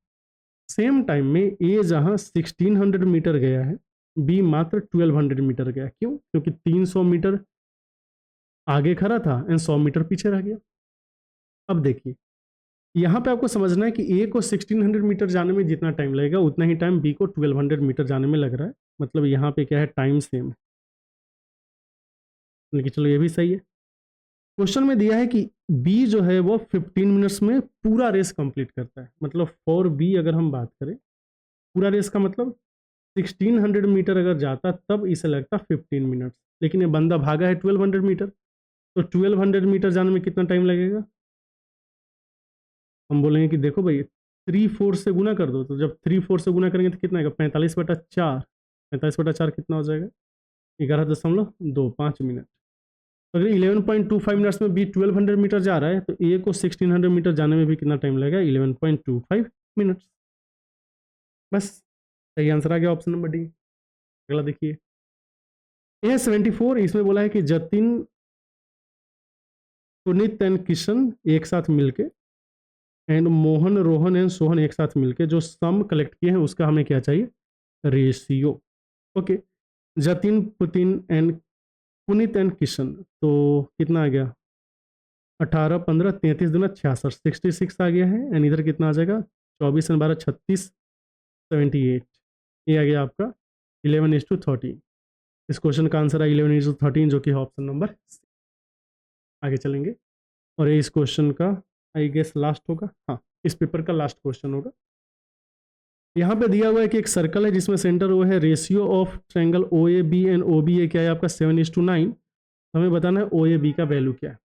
Speaker 1: सेम टाइम में ए जहाँ 1600 मीटर गया है, बी मात्र 1200 मीटर गया। क्यों? क्योंकि 300 मीटर आगे खड़ा था एंड 100 मीटर पीछे रह गया। अब देखिए यहाँ पे आपको समझना है कि ए को 1600 मीटर जाने में जितना टाइम लगेगा उतना ही टाइम बी को 1200 मीटर जाने में लग रहा है। मतलब यहाँ पे क्या है, टाइम सेम है। लेकिन चलो ये भी सही है। क्वेश्चन में दिया है कि बी जो है वो 15 मिनट्स में पूरा रेस कंप्लीट करता है। मतलब फॉर बी अगर हम बात करें पूरा रेस का मतलब 1600 मीटर अगर जाता तब इसे लगता 15 मिनट्स, लेकिन ये बंदा भागा है 1200 मीटर, तो 1200 मीटर जाने में कितना टाइम लगेगा। हम बोलेंगे कि देखो भाई 3/4 से गुना कर दो, तो जब 3/4 से गुना करेंगे तो कितना आएगा, 45/4। 45/4 कितना हो जाएगा, 11.25 मिनट। अगर 11.25 मिनट्स में बी 1200 मीटर जा रहा है तो ए को 1600 मीटर जाने में भी कितना टाइम लगेगा, 11.25 मिनट्स। बस सही आंसर आ गया ऑप्शन नंबर डी। अगला देखिए, ये 74, इसमें बोला है कि जतिन, पुनीत एंड किशन एक साथ मिलके, एंड मोहन, रोहन एंड सोहन एक साथ मिलके जो सम कलेक्ट किए हैं उसका हमें क्या चाहिए, ratio. Okay, Jatin, Putin and Puneet and Kishan, तो कितना आ गया, 18, 15, 33 दूना 66, 66 आ गया है। एंड इधर कितना आ जाएगा, 24 एंड 12, 36, 78। ये आ गया आपका 11:13। इस क्वेश्चन का आंसर है 11:13, जो कि ऑप्शन नंबर C। आगे चलेंगे, और ये इस क्वेश्चन का आई गेस लास्ट होगा, हाँ इस पेपर का लास्ट क्वेश्चन होगा। यहाँ पे दिया हुआ है कि एक सर्कल है जिसमें सेंटर वो है, ratio of triangle O A B and O B A क्या है आपका 7:9। हमें बताना है ओ ए बी का वैल्यू क्या है।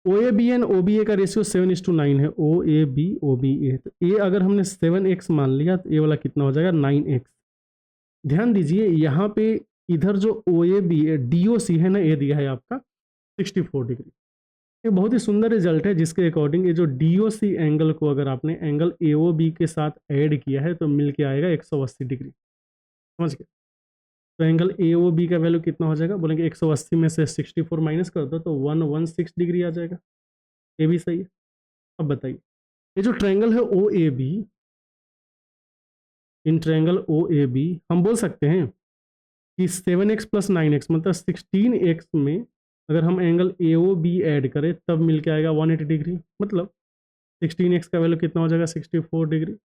Speaker 1: O A B and O B A का रेशियो 7:9 है, O A B O B ए। तो ए अगर हमने 7x मान लिया तो ए वाला कितना हो जाएगा 9x। ध्यान दीजिए यहाँ पे इधर जो ओ ए बी डी ओ सी है ना, ये दिया है आपका 64 डिग्री। ये बहुत ही सुंदर रिजल्ट है, जिसके अकॉर्डिंग ये जो डी ओ सी एंगल को अगर आपने एंगल ए ओ बी के साथ ऐड किया है तो मिल के आएगा 180 डिग्री। समझ गए। तो एंगल ए ओ बी का वैल्यू कितना हो जाएगा, बोलेंगे 180 में से 64 माइनस कर दो तो 116 डिग्री आ जाएगा। ये भी सही है। अब बताइए, ये जो ट्रायंगल है ओ ए बी, इन ट्रायंगल ओ ए बी हम बोल सकते हैं कि 7x + 9x मतलब 16x में अगर हम angle A O B add करें तब मिल के आएगा 180 डिग्री। मतलब 16x का वैल्यू कितना हो जाएगा 64 डिग्री,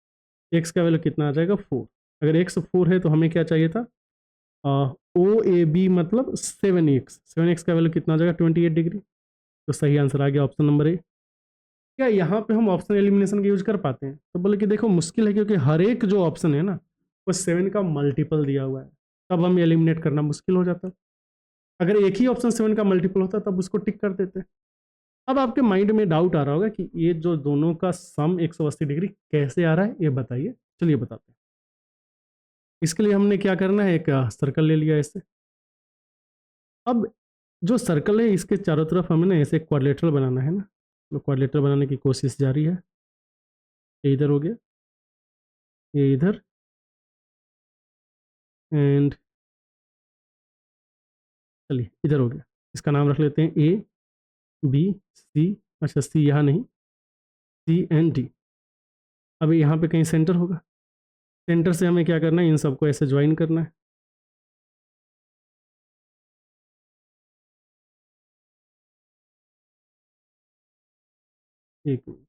Speaker 1: x का वैल्यू कितना आ जाएगा 4। अगर x 4 है तो हमें क्या चाहिए था, ओ ए बी मतलब 7x, 7x का वैल्यू कितना आ जाएगा 28 डिग्री। तो सही आंसर आ गया ऑप्शन नंबर ए। क्या यहाँ पे हम ऑप्शन एलिमिनेशन का यूज कर पाते हैं, तो बोले कि देखो मुश्किल है, क्योंकि हर एक जो ऑप्शन है ना वो 7 का मल्टीपल दिया हुआ है, तब हम एलिमिनेट करना मुश्किल हो जाता है। अगर एक ही ऑप्शन 7 का मल्टीपल होता तब उसको टिक कर देते। अब आपके माइंड में डाउट आ रहा होगा कि ये जो दोनों का सम 180 डिग्री कैसे आ रहा है, ये बताइए। चलिए बताते हैं। इसके लिए हमने क्या करना है, एक सर्कल ले लिया ऐसे। अब जो सर्कल है इसके चारों तरफ हमें ना ऐसे क्वाड्रिलेटरल बनाना है ना, तो क्वाड्रिलेटरल बनाने की कोशिश जारी है। ये इधर हो गया, ये इधर, एंड चलिए इधर हो गया। इसका नाम रख लेते हैं ए बी सी, अच्छा सी यहाँ नहीं, सी एंड डी। अब यहाँ पे कहीं सेंटर होगा, सेंटर से हमें क्या करना है, इन सबको ऐसे ज्वाइन करना है। एक मिनट,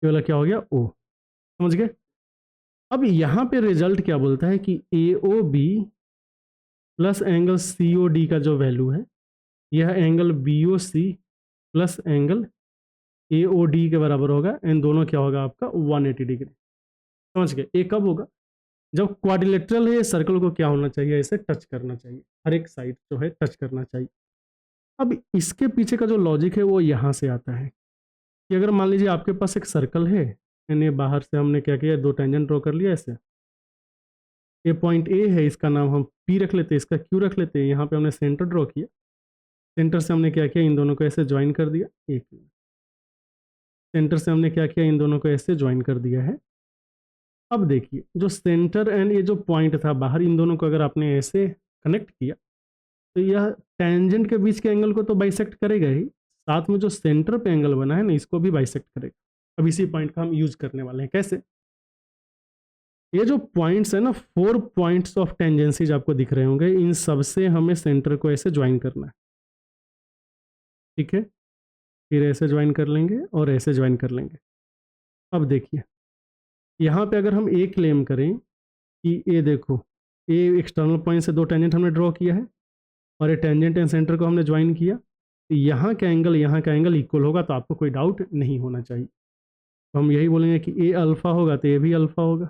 Speaker 1: ये वाला क्या हो गया ओ, समझ गए। अब यहाँ पे रिजल्ट क्या बोलता है कि A O B plus angle C O D का जो वैल्यू है, यह angle B O C plus angle A O D के बराबर होगा, एंड दोनों क्या होगा आपका 180 डिग्री। समझ गए। ये कब होगा, जब क्वाड्रिलेटरल है, सर्कल को क्या होना चाहिए, ऐसे टच करना चाहिए, हर एक साइड जो है टच करना चाहिए। अब इसके पीछे का जो लॉजिक है वो यहाँ से आता है कि अगर मान लीजिए आपके पास एक सर्कल है, यानी बाहर से हमने क्या किया, दो टेंजेंट ड्रॉ कर लिया ऐसे। ये पॉइंट ए है, इसका नाम हम पी रख लेते हैं, इसका क्यू रख लेते हैं। यहाँ पे हमने सेंटर ड्रॉ किया, सेंटर से हमने क्या किया, इन दोनों को ऐसे ज्वाइन कर दिया। एक मिनट, सेंटर से हमने क्या किया, इन दोनों को ऐसे ज्वाइन कर दिया है। अब देखिए जो सेंटर एंड ये जो पॉइंट था बाहर, इन दोनों को अगर आपने ऐसे कनेक्ट किया तो यह टेंजेंट के बीच के एंगल को तो बाइसेक्ट करेगा ही, साथ में जो सेंटर पे एंगल बना है ना इसको भी बाइसेक्ट करेगा। अब इसी पॉइंट का हम यूज करने वाले हैं। कैसे, ये जो पॉइंट्स है ना, 4 पॉइंट्स ऑफ टेंजेंसीज आपको दिख रहे होंगे, इन सब से हमें सेंटर को ऐसे ज्वाइन करना है। ठीक है, फिर ऐसे ज्वाइन कर लेंगे और ऐसे ज्वाइन कर लेंगे। अब देखिए यहाँ पे अगर हम एक क्लेम करें कि ये देखो, ये एक्सटर्नल पॉइंट से दो टेंजेंट हमने ड्रॉ किया है और ये टेंजेंट एंड सेंटर को हमने ज्वाइन किया, तो यहाँ का एंगल यहाँ का एंगल इक्वल होगा, तो आपको कोई डाउट नहीं होना चाहिए। तो हम यही बोलेंगे कि ए अल्फ़ा होगा तो ये भी अल्फ़ा होगा।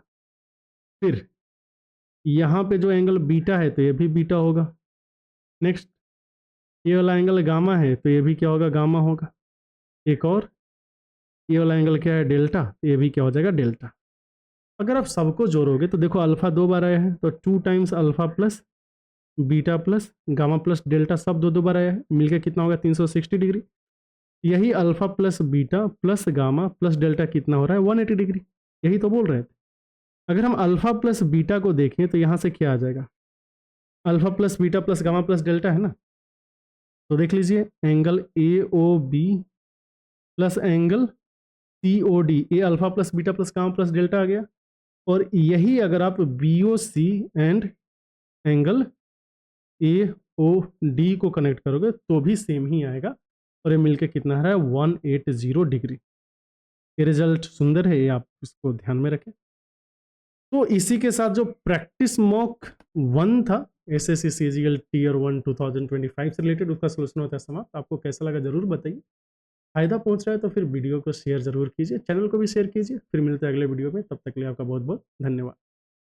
Speaker 1: फिर यहाँ पे जो एंगल बीटा है तो ये भी बीटा होगा। नेक्स्ट ये वाला एंगल गामा है तो ये भी क्या होगा, गामा होगा। एक और ये वाला एंगल क्या है, डेल्टा, तो ये भी क्या हो जाएगा, डेल्टा। अगर आप सबको जोड़ोगे तो देखो अल्फ़ा 2 बार आया है, तो 2 times alpha plus beta plus gamma plus delta सब दो बार आया है, मिलकर कितना होगा 360 डिग्री। यही alpha plus beta plus gamma plus delta कितना हो रहा है 180 डिग्री। यही तो बोल रहे थे। अगर हम अल्फा प्लस बीटा को देखें तो यहाँ से क्या आ जाएगा, alpha plus beta plus gamma plus delta है ना। तो देख लीजिए angle A O B plus angle C O D, ये alpha plus beta plus gamma plus delta आ गया। और यही अगर आप B O C and angle A O D को कनेक्ट करोगे तो भी सेम ही आएगा, और ये मिलके कितना आ रहा है 180 डिग्री। ये रिजल्ट सुंदर है, ये आप इसको ध्यान में रखें। तो इसी के साथ जो प्रैक्टिस मॉक 1 था एसएससी सीजीएल टीयर 1 2025 से रिलेटेड, उसका सोल्यूशन होता है समाप्त। आपको कैसा लगा जरूर बताइए। फायदा पहुंच रहा है तो फिर वीडियो को शेयर जरूर कीजिए, चैनल को भी शेयर कीजिए। फिर मिलते हैं अगले वीडियो में, तब तक के लिए आपका बहुत बहुत धन्यवाद।